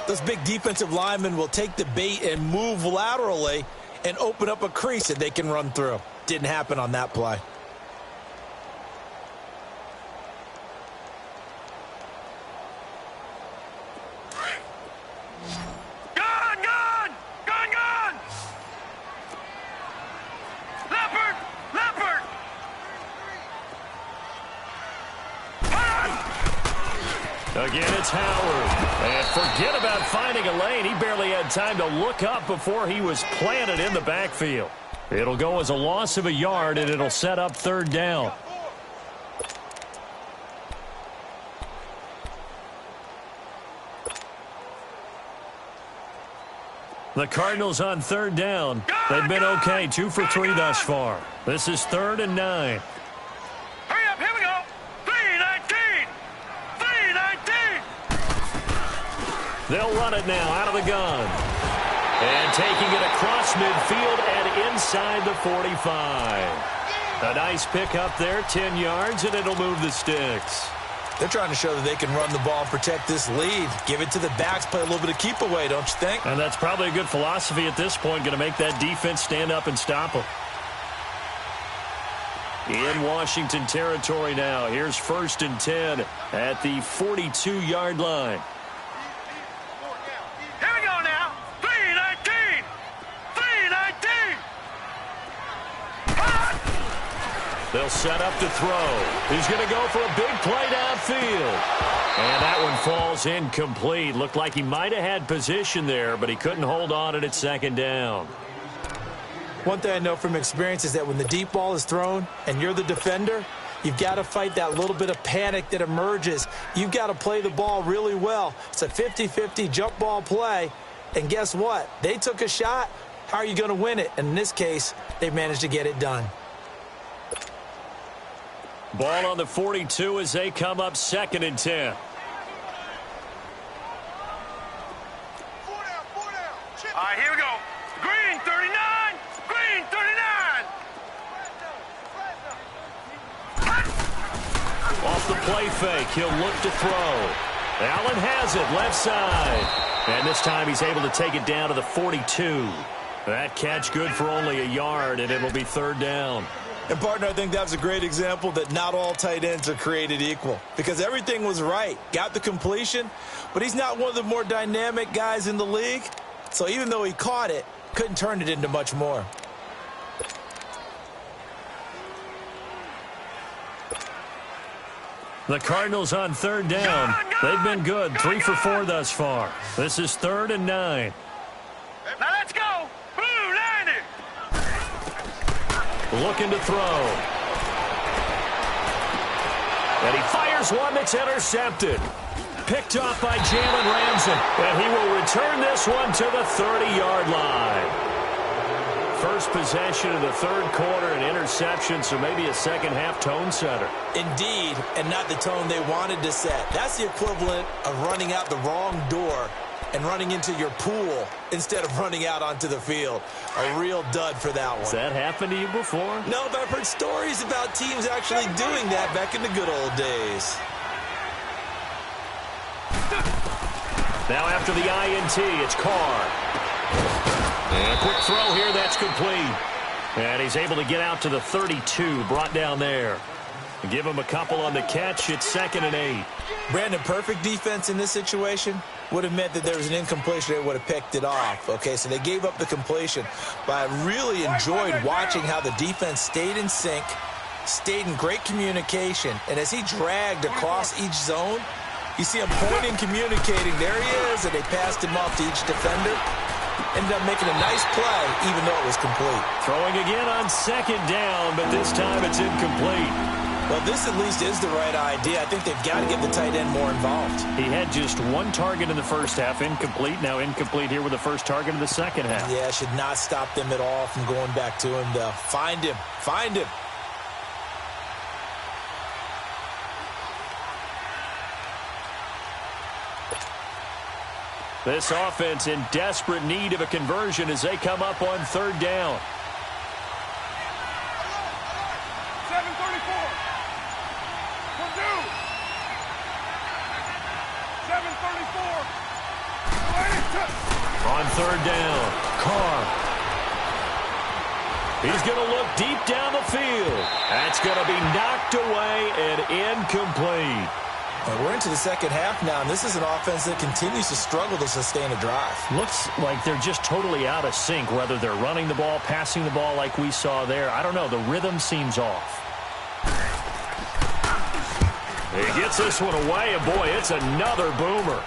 [SPEAKER 5] those big defensive linemen will take the bait and move laterally and open up a crease that they can run through. Didn't happen on that play.
[SPEAKER 4] Again, it's Howard. And forget about finding a lane. He barely had time to look up before he was planted in the backfield. It'll go as a loss of a yard, and it'll set up third down. The Cardinals on third down. They've been okay, 2 for 3 thus far. This is 3rd and 9.
[SPEAKER 6] Hurry up, here we go. 3-19. 3-19.
[SPEAKER 4] They'll run it now out of the gun. And taking it across midfield and inside the 45. A nice pick up there, 10 yards, and it'll move the sticks.
[SPEAKER 5] They're trying to show that they can run the ball and protect this lead. Give it to the backs, play a little bit of keep away, don't you think?
[SPEAKER 4] And that's probably a good philosophy at this point, going to make that defense stand up and stop them. In Washington territory now. Here's 1st and 10 at the 42-yard line.
[SPEAKER 6] Here we go now. 3-19. 3-19.
[SPEAKER 4] They'll set up to throw. He's going to go for a big play downfield. And that one falls incomplete. Looked like he might have had position there, but he couldn't hold on at 2nd down.
[SPEAKER 5] One thing I know from experience is that when the deep ball is thrown and you're the defender, you've got to fight that little bit of panic that emerges. You've got to play the ball really well. It's a 50-50 jump ball play. And guess what? They took a shot. How are you going to win it? And in this case, they managed to get it done.
[SPEAKER 4] Ball on the 42 as they come up 2nd and 10.
[SPEAKER 6] 4 down. All right, here we go. Green 39. Green 39.
[SPEAKER 4] Off the play fake, he'll look to throw. Allen has it, left side. And this time he's able to take it down to the 42. That catch good for only a yard, and it'll be 3rd down.
[SPEAKER 5] And, partner, I think that was a great example that not all tight ends are created equal because everything was right. Got the completion, but he's not one of the more dynamic guys in the league. So even though he caught it, couldn't turn it into much more.
[SPEAKER 4] The Cardinals on 3rd down. They've been good, 3 for 4 thus far. This is 3rd and 9.
[SPEAKER 6] Now let's go. Blue 90.
[SPEAKER 4] Looking to throw. And he fires one that's intercepted. Picked off by Jalen Ramsey. And he will return this one to the 30-yard line. First possession of the 3rd quarter, an interception, so maybe a second-half tone setter.
[SPEAKER 5] Indeed, and not the tone they wanted to set. That's the equivalent of running out the wrong door and running into your pool instead of running out onto the field. A real dud for that one.
[SPEAKER 4] Has that happened to you before?
[SPEAKER 5] No, but I've heard stories about teams actually doing that back in the good old days.
[SPEAKER 4] Now after the INT, it's Carr. And a quick throw here, that's complete. And he's able to get out to the 32, brought down there. Give him a couple on the catch. It's 2nd and 8.
[SPEAKER 5] Brandon, perfect defense in this situation would have meant that there was an incompletion. They would have picked it off. Okay, so they gave up the completion. But I really enjoyed watching how the defense stayed in sync, stayed in great communication. And as he dragged across each zone, You see him pointing, communicating. There he is, and they passed him off to each defender. Ended up making a nice play, even though it was complete.
[SPEAKER 4] Throwing again on second down, but this time it's incomplete.
[SPEAKER 5] Well, this at least is the right idea. I think they've got to get the tight end more involved.
[SPEAKER 4] He had just one target in the first half, incomplete. Now incomplete here with the first target in the second half.
[SPEAKER 5] Yeah, should not stop them at all from going back to him, though. Find him. Find him.
[SPEAKER 4] This offense in desperate need of a conversion as they come up on third down.
[SPEAKER 6] 7:34. Purdue. 7:34.
[SPEAKER 4] On third down, Carr. He's going to look deep down the field. That's going to be knocked away and incomplete.
[SPEAKER 5] We're into the second half now, and this is an offense that continues to struggle to sustain a drive.
[SPEAKER 4] Looks like they're just totally out of sync, whether they're running the ball, passing the ball like we saw there. I don't know. The rhythm seems off. He gets this one away, and boy, it's another boomer.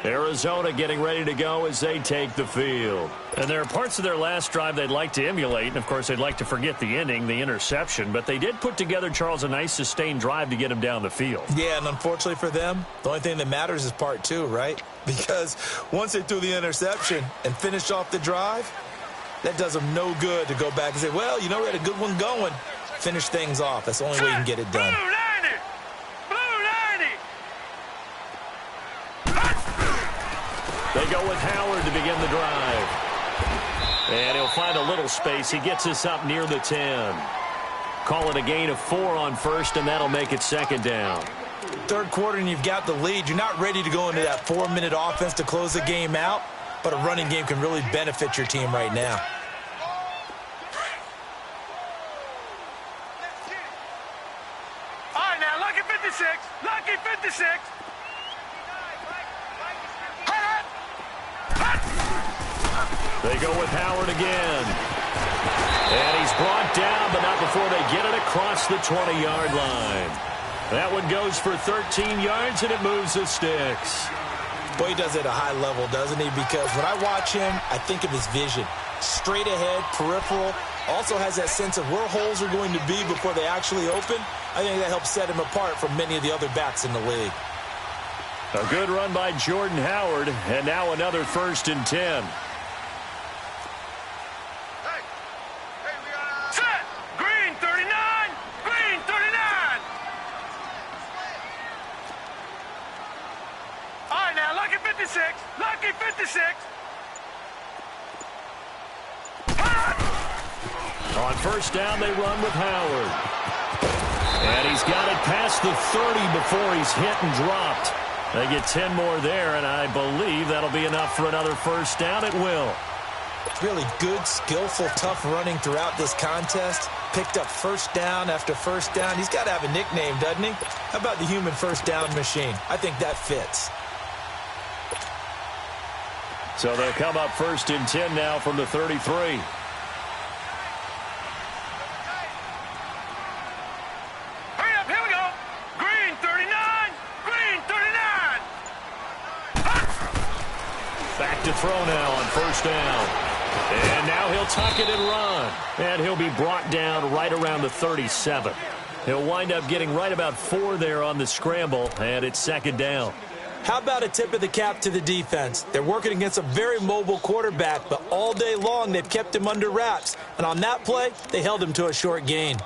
[SPEAKER 4] Arizona getting ready to go as they take the field. And there are parts of their last drive they'd like to emulate, and of course they'd like to forget the ending, the interception, but they did put together, Charles, a nice sustained drive to get him down the field.
[SPEAKER 5] Yeah, and unfortunately for them, the only thing that matters is part two, right? Because once they threw the interception and finished off the drive, that does them no good to go back and say, well, you know, we had a good one going. Finish things off. That's the only way you can get it done.
[SPEAKER 4] They go with Howard to begin the drive. And he'll find a little space. He gets us up near the 10. Call it a gain of 4 on first, and that'll make it second down.
[SPEAKER 5] Third quarter, and you've got the lead. You're not ready to go into that 4-minute offense to close the game out, but a running game can really benefit your team right now.
[SPEAKER 6] All right, now, lucky 56. Lucky 56.
[SPEAKER 4] They go with Howard again. And he's brought down, but not before they get it across the 20-yard line. That one goes for 13 yards, and it moves the sticks.
[SPEAKER 5] Boy, he does it at a high level, doesn't he? Because when I watch him, I think of his vision. Straight ahead, peripheral. Also has that sense of where holes are going to be before they actually open. I think that helps set him apart from many of the other backs in the league.
[SPEAKER 4] A good run by Jordan Howard, and now another 1st and 10.
[SPEAKER 6] Lucky 56.
[SPEAKER 4] On first down, they run with Howard. And he's got it past the 30 before he's hit and dropped. They get 10 more there, and I believe that'll be enough for another first down. It will.
[SPEAKER 5] Really good, skillful, tough running throughout this contest. Picked up first down after first down. He's got to have a nickname, doesn't he? How about the human first down machine? I think that fits.
[SPEAKER 4] So they'll come up 1st and 10 now from the 33.
[SPEAKER 6] Hurry up, here we go. Green 39. Green 39.
[SPEAKER 4] Back to throw now on first down. And now he'll tuck it and run. And he'll be brought down right around the 37. He'll wind up getting right about 4 there on the scramble, and it's second down.
[SPEAKER 5] How about a tip of the cap to the defense? They're working against a very mobile quarterback, but all day long they've kept him under wraps. And on that play, they held him to a short gain.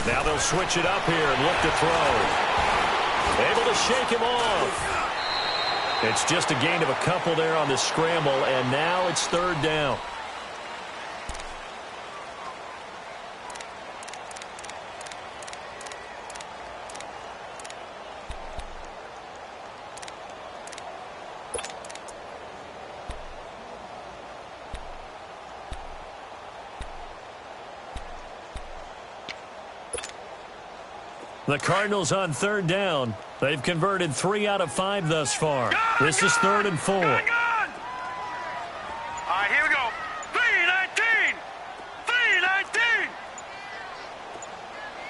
[SPEAKER 4] Now they'll switch it up here and look to throw. Able to shake him off. It's just a gain of a couple there on the scramble, and now it's third down. The Cardinals on third down. They've converted 3 out of 5 thus far. This is 3rd and 4.
[SPEAKER 6] All right, here we go. 3-19.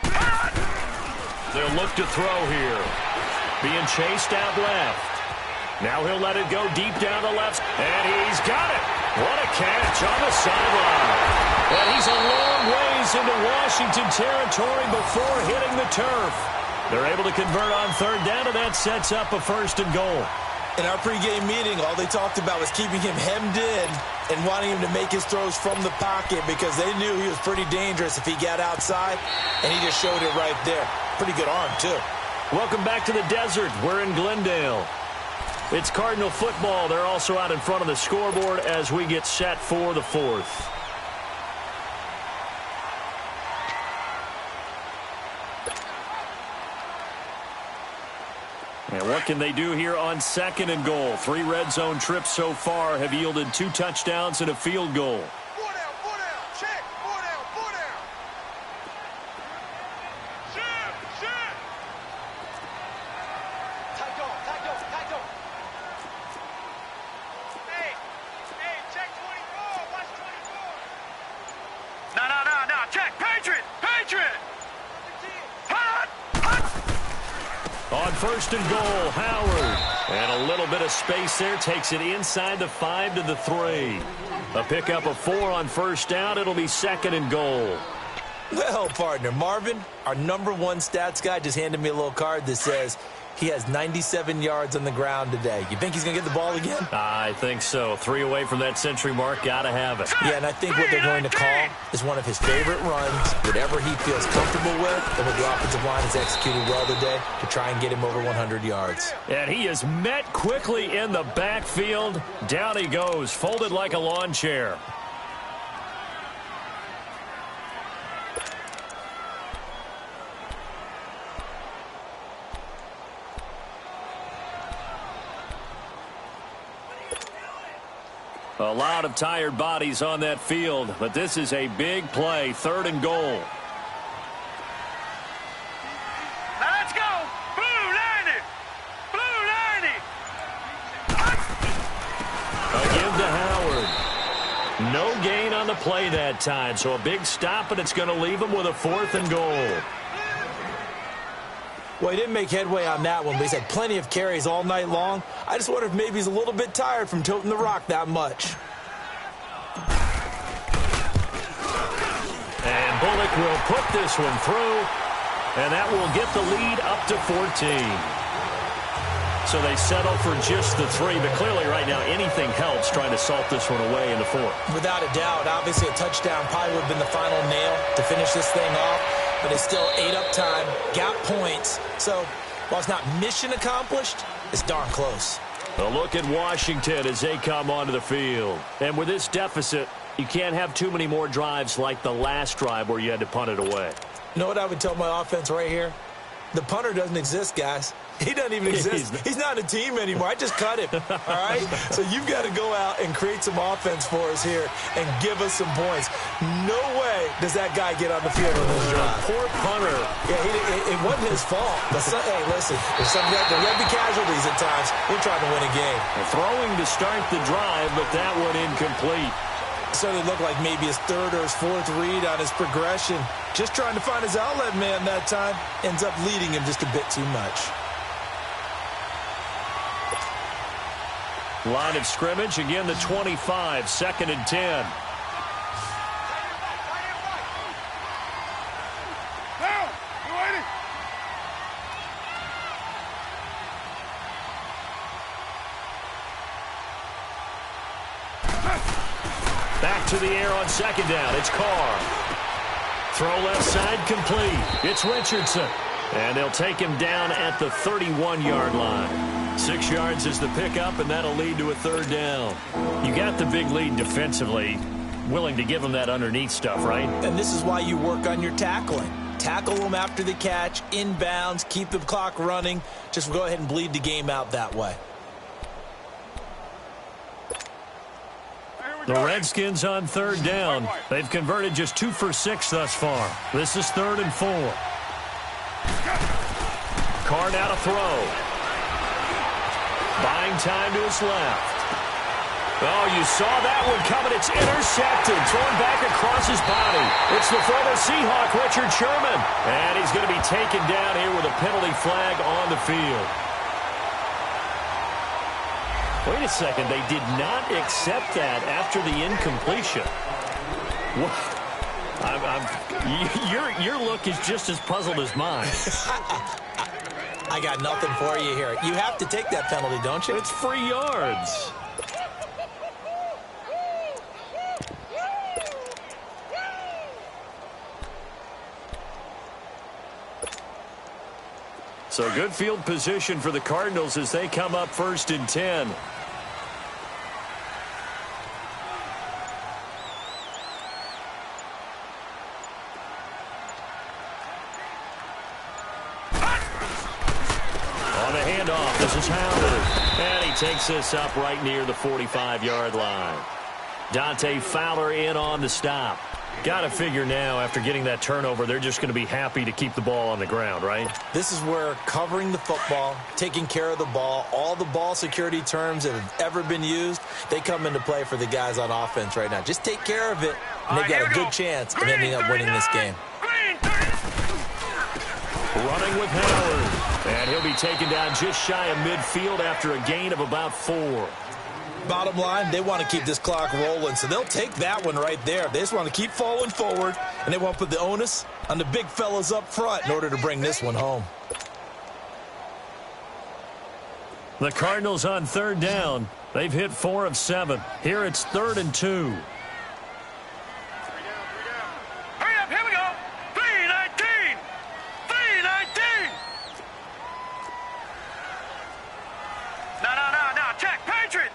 [SPEAKER 6] 3-19.
[SPEAKER 4] They'll look to throw here. Being chased out left. Now he'll let it go deep down the left. And he's got it. What a catch on the sideline. And he's a long ways into Washington territory before hitting the turf. They're able to convert on third down, and that sets up a 1st and goal.
[SPEAKER 5] In our pregame meeting, all they talked about was keeping him hemmed in and wanting him to make his throws from the pocket because they knew he was pretty dangerous if he got outside, and he just showed it right there. Pretty good arm, too.
[SPEAKER 4] Welcome back to the desert. We're in Glendale. It's Cardinal football. They're also out in front of the scoreboard as we get set for the 4th. And what can they do here on 2nd and goal? 3 red zone trips so far have yielded 2 touchdowns and a field goal.
[SPEAKER 6] 4 down, check, 4 down. Shoot. Tight go. Hey, check 24, watch 24. No, check, Patriot.
[SPEAKER 4] On 1st and goal, Howard. And a little bit of space there. Takes it inside the 5 to the 3. A pickup of 4 on 1st down. It'll be 2nd and goal.
[SPEAKER 5] Well, partner, Marvin, our #1 stats guy, just handed me a little card that says he has 97 yards on the ground today. You think he's going to get the ball again?
[SPEAKER 4] I think so. 3 away from that century mark. Got to have it.
[SPEAKER 5] Yeah, and I think what they're going to call is one of his favorite runs, whatever he feels comfortable with, and what the offensive line has executed well today to try and get him over 100 yards.
[SPEAKER 4] And he is met quickly in the backfield. Down he goes, folded like a lawn chair. A lot of tired bodies on that field, but this is a big play, 3rd and goal.
[SPEAKER 6] Now let's go. Blue 90.
[SPEAKER 4] A give to Howard. No gain on the play that time, so a big stop, and it's going to leave him with a 4th and goal.
[SPEAKER 5] Well, he didn't make headway on that one, but he's had plenty of carries all night long. I just wonder if maybe he's a little bit tired from toting the rock that much.
[SPEAKER 4] And Bullock will put this one through, and that will get the lead up to 14. So they settle for just the 3, but clearly right now anything helps trying to salt this one away in the 4th.
[SPEAKER 5] Without a doubt, obviously a touchdown probably would have been the final nail to finish this thing off. But they still ate up time, got points. So while it's not mission accomplished, it's darn close.
[SPEAKER 4] A look at Washington as they come onto the field. And with this deficit, you can't have too many more drives like the last drive where you had to punt it away.
[SPEAKER 5] You know what I would tell my offense right here? The punter doesn't exist, guys. He doesn't even exist. He's not on a team anymore. I just cut him, all right? So you've got to go out and create some offense for us here and give us some points. No way does that guy get on the field on this drive.
[SPEAKER 4] Poor punter.
[SPEAKER 5] Yeah, it wasn't his fault. But hey, listen, there's got to be casualties at times. We're trying to win a game.
[SPEAKER 4] Throwing to start the drive, but that one incomplete.
[SPEAKER 5] So it looked like maybe his 3rd or his 4th read on his progression. Just trying to find his outlet man that time. Ends up leading him just a bit too much.
[SPEAKER 4] Line of scrimmage, again the 25, 2nd and 10. Back to the air on 2nd down. It's Carr. Throw left side complete. It's Richardson. And they'll take him down at the 31-yard line. 6 yards is the pickup, and that'll lead to a 3rd down. You got the big lead defensively. Willing to give him that underneath stuff, right?
[SPEAKER 5] And this is why you work on your tackling. Tackle them after the catch, inbounds, keep the clock running. Just go ahead and bleed the game out that way.
[SPEAKER 4] The Redskins on 3rd down. They've converted just 2 for 6 thus far. This is 3rd and 4. Carr now to throw. Buying time to his left. Oh, you saw that one coming. It's intercepted. Thrown back across his body. It's the former Seahawk, Richard Sherman. And he's going to be taken down here with a penalty flag on the field. Wait a second. They did not accept that after the incompletion. What? Your look is just as puzzled as mine.
[SPEAKER 5] I got nothing for you here. You have to take that penalty, don't you?
[SPEAKER 4] It's free yards. So good field position for the Cardinals as they come up 1st and 10. On the handoff, this is Howard. And he takes this up right near the 45-yard line. Dante Fowler in on the stop. Got to figure now, after getting that turnover, they're just going to be happy to keep the ball on the ground, right?
[SPEAKER 5] This is where covering the football, taking care of the ball, all the ball security terms that have ever been used, they come into play for the guys on offense right now. Just take care of it, and they've got a good chance of ending up winning this game.
[SPEAKER 4] Running with Howard. And he'll be taken down just shy of midfield after a gain of about 4.
[SPEAKER 5] Bottom line, they want to keep this clock rolling, so they'll take that one right there. They just want to keep falling forward, and they want to put the onus on the big fellas up front in order to bring this one home.
[SPEAKER 4] The Cardinals on 3rd down. They've hit 4 of 7. Here it's 3rd and 2.
[SPEAKER 6] Hurry up, here we go. 3-19. 3-19. No, check. Patriot.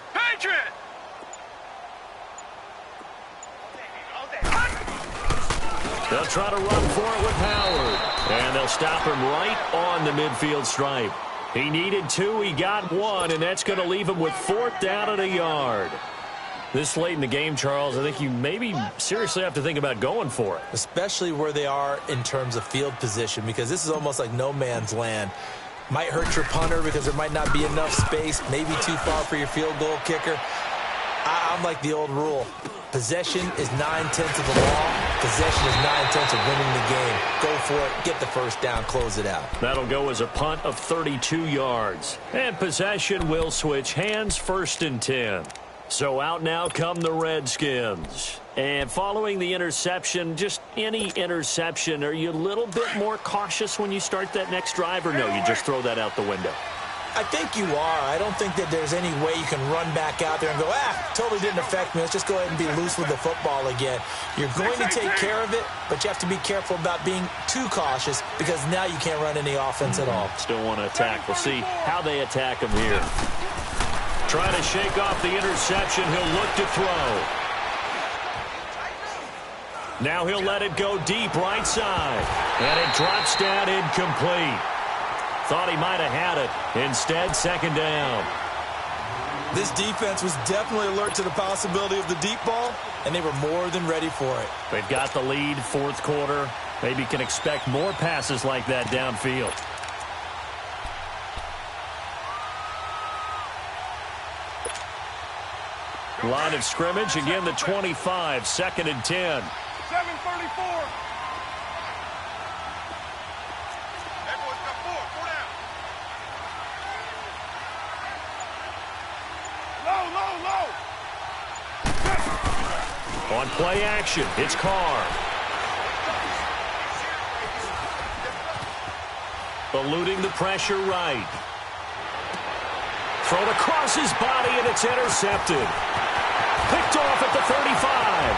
[SPEAKER 4] They'll try to run for it with Howard. And they'll stop him right on the midfield stripe. He needed 2, he got 1, and that's going to leave him with 4th down and a yard. This late in the game, Charles, I think you maybe seriously have to think about going for it.
[SPEAKER 5] Especially where they are in terms of field position, because this is almost like no man's land. Might hurt your punter because there might not be enough space, maybe too far for your field goal kicker. I'm like the old rule. Possession is 9/10 of the law. Possession is 9/10 of winning the game. Go for it. Get the first down. Close it out.
[SPEAKER 4] That'll go as a punt of 32 yards. And possession will switch hands, 1st and 10. So out now come the Redskins. And following the interception, just any interception, are you a little bit more cautious when you start that next drive, or no, you just throw that out the window?
[SPEAKER 5] I think you are. I don't think that there's any way you can run back out there and go, totally didn't affect me. Let's just go ahead and be loose with the football again. You're going to take care of it, but you have to be careful about being too cautious because now you can't run any offense at all.
[SPEAKER 4] Still want to attack. We'll see how they attack him here. Trying to shake off the interception. He'll look to throw. Now he'll let it go deep right side. And it drops down incomplete. Thought he might have had it. Instead, 2nd down.
[SPEAKER 5] This defense was definitely alert to the possibility of the deep ball, and they were more than ready for it.
[SPEAKER 4] They've got the lead, 4th quarter. Maybe can expect more passes like that downfield. Line of scrimmage, again the 25, 2nd and 10.
[SPEAKER 6] 7:34.
[SPEAKER 4] On play action, it's Carr. Eluding the pressure right. Thrown across his body, and it's intercepted. Picked off at the 35.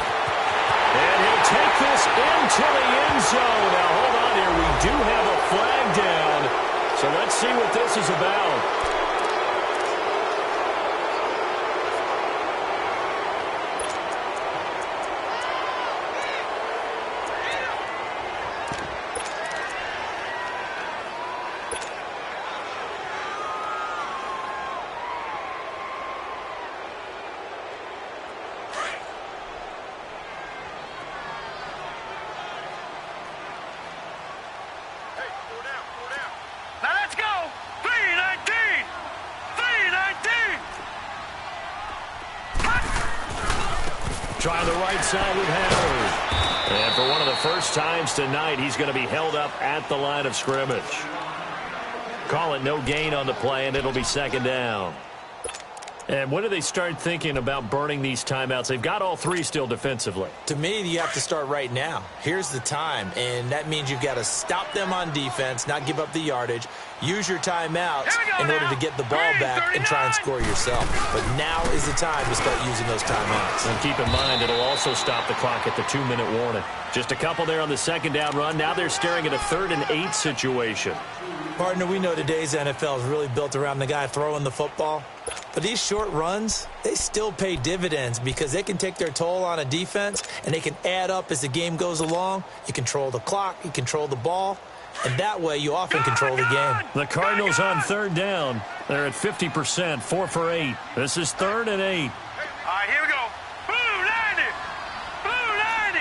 [SPEAKER 4] And he'll take this into the end zone. Now, hold on here. We do have a flag down. So let's see what this is about.
[SPEAKER 6] Now let's go!
[SPEAKER 4] Trying the right side with Howard. And for one of the first times tonight, he's going to be held up at the line of scrimmage. Call it no gain on the play, and it'll be second down. And when do they start thinking about burning these timeouts? They've got all three still defensively.
[SPEAKER 5] To me, you have to start right now. Here's the time, and that means you've got to stop them on defense, not give up the yardage, use your timeouts in order to get the ball back and try and score yourself. But now is the time to start using those timeouts.
[SPEAKER 4] And keep in mind, it'll also stop the clock at the 2-minute warning. Just a couple there on the second down run. Now they're staring at a 3rd and 8 situation.
[SPEAKER 5] Partner, we know today's NFL is really built around the guy throwing the football. But these short runs, they still pay dividends because they can take their toll on a defense and they can add up as the game goes along. You control the clock, you control the ball, and that way you often control the game.
[SPEAKER 4] The Cardinals on 3rd down. They're at 50%, 4 for 8. This is 3rd and 8.
[SPEAKER 6] All right, here we go. Blue 90. Blue 90.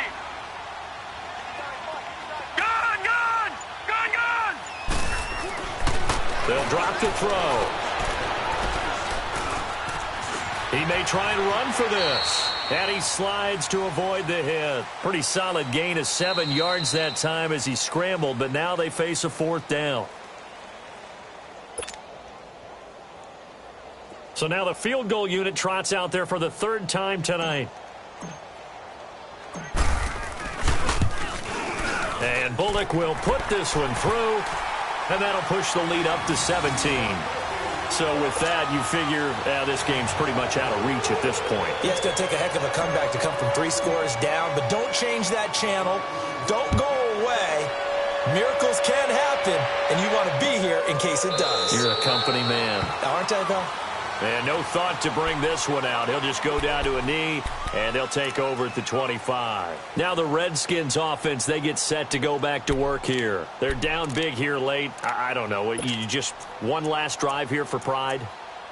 [SPEAKER 6] Gone.
[SPEAKER 4] They'll drop the throw. He may try and run for this. And he slides to avoid the hit. Pretty solid gain of 7 yards that time as he scrambled, but now they face a 4th down. So now the field goal unit trots out there for the 3rd time tonight. And Bullock will put this one through, and that'll push the lead up to 17. So with that, you figure this game's pretty much out of reach at this point.
[SPEAKER 5] Yeah, it's going to take a heck of a comeback to come from 3 scores down, but don't change that channel. Don't go away. Miracles can happen, and you want to be here in case it does.
[SPEAKER 4] You're a company man.
[SPEAKER 5] Aren't I, though?
[SPEAKER 4] And no thought to bring this one out. He'll just go down to a knee, and they'll take over at the 25. Now the Redskins offense, they get set to go back to work here. They're down big here late. I don't know. You just one last drive here for pride?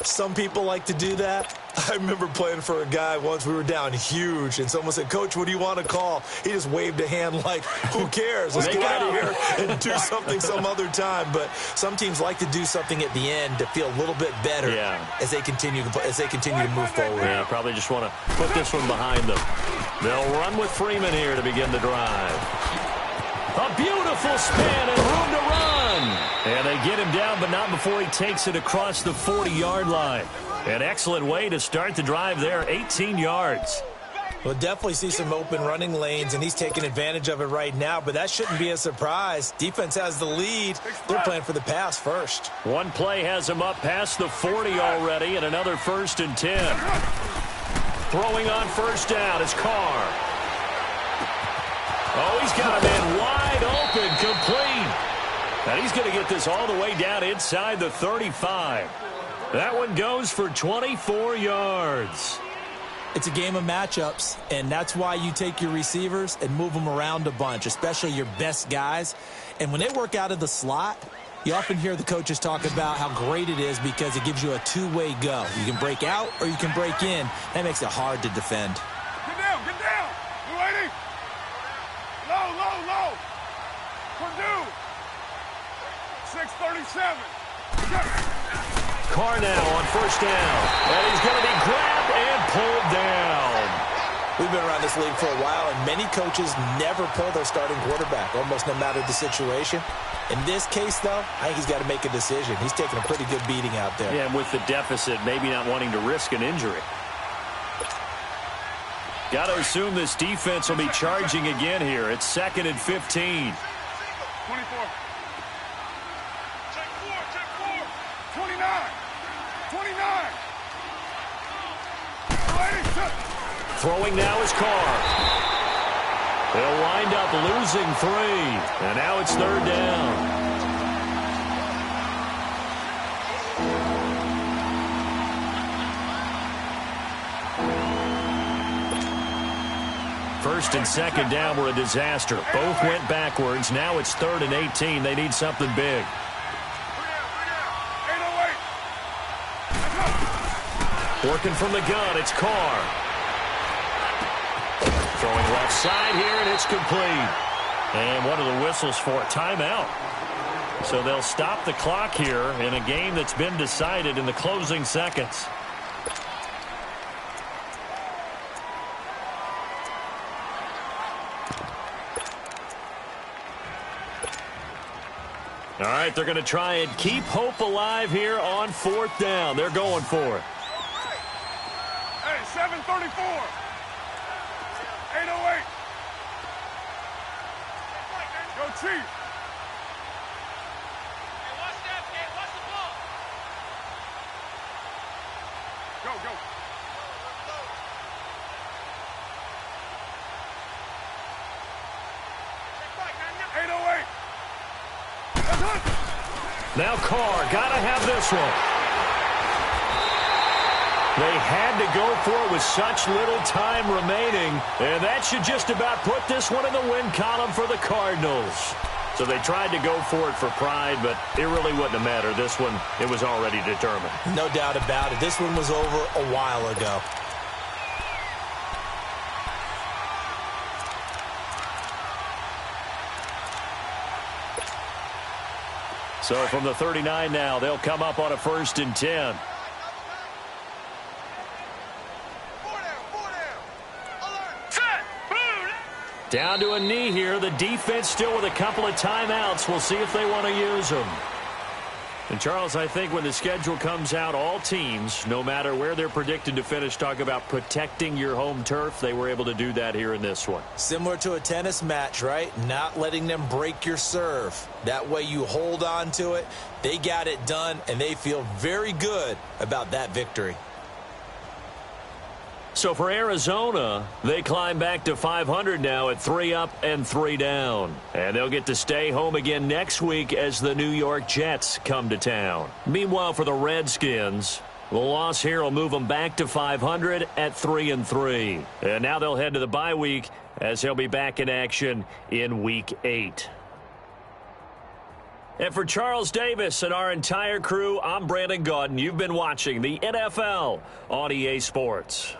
[SPEAKER 5] Some people like to do that. I remember playing for a guy once. We were down huge, and someone said, "Coach, what do you want to call?" He just waved a hand like, who cares? Let's get out of here and do something some other time. But some teams like to do something at the end to feel a little bit better as they continue to move forward.
[SPEAKER 4] Yeah, probably just want to put this one behind them. They'll run with Freeman here to begin the drive. A beautiful span and room to run. And they get him down, but not before he takes it across the 40-yard line. An excellent way to start the drive there, 18 yards.
[SPEAKER 5] We'll definitely see some open running lanes, and he's taking advantage of it right now, but that shouldn't be a surprise. Defense has the lead. They're playing for the pass first.
[SPEAKER 4] One play has him up past the 40 already, and another 1st and 10. Throwing on 1st down is Carr. Oh, he's got him in wide open, complete. And he's going to get this all the way down inside the 35. That one goes for 24 yards.
[SPEAKER 5] It's a game of matchups, and that's why you take your receivers and move them around a bunch, especially your best guys. And when they work out of the slot, you often hear the coaches talk about how great it is because it gives you a two-way go. You can break out or you can break in. That makes it hard to defend.
[SPEAKER 6] Get down, get down. You ready? Low, low, low. Purdue. 637.
[SPEAKER 4] Carr now on 1st down. And he's going to be grabbed and pulled down.
[SPEAKER 5] We've been around this league for a while, and many coaches never pull their starting quarterback, almost no matter the situation. In this case, though, I think he's got to make a decision. He's taking a pretty good beating out there.
[SPEAKER 4] Yeah, and with the deficit, maybe not wanting to risk an injury. Got to assume this defense will be charging again here. It's 2nd and 15.
[SPEAKER 6] 24. Check 4. 29. 29.
[SPEAKER 4] Throwing now is Carr. They'll wind up losing 3. And now it's 3rd down. First and 2nd down were a disaster. Both went backwards. Now it's 3rd and 18. They need something big. Working from the gun, it's Carr. Throwing left side here, and it's complete. And one of the whistles for a timeout. So they'll stop the clock here in a game that's been decided in the closing seconds. All right, they're going to try and keep hope alive here on 4th down. They're going for it.
[SPEAKER 6] Hey, 734. 808. Go, Chief. Hey, watch that, kid. Watch the ball. Go, go. 808.
[SPEAKER 4] Now Carr, got to have this one. They had to go for it with such little time remaining, and that should just about put this one in the win column for the Cardinals. So they tried to go for it for pride, but it really wouldn't have mattered. This one, it was already determined.
[SPEAKER 5] No doubt about it. This one was over a while ago.
[SPEAKER 4] So from the 39 now, they'll come up on a 1st and 10. Down to a knee here. The defense still with a couple of timeouts. We'll see if they want to use them. And, Charles, I think when the schedule comes out, all teams, no matter where they're predicted to finish, talk about protecting your home turf. They were able to do that here in this one.
[SPEAKER 5] Similar to a tennis match, right? Not letting them break your serve. That way you hold on to it. They got it done, and they feel very good about that victory.
[SPEAKER 4] So for Arizona, they climb back to 500 now at 3 up and 3 down. And they'll get to stay home again next week as the New York Jets come to town. Meanwhile, for the Redskins, the loss here will move them back to 500 at 3-3. And now they'll head to the bye week as they'll be back in action in Week 8. And for Charles Davis and our entire crew, I'm Brandon Gaudin. You've been watching the NFL on EA Sports.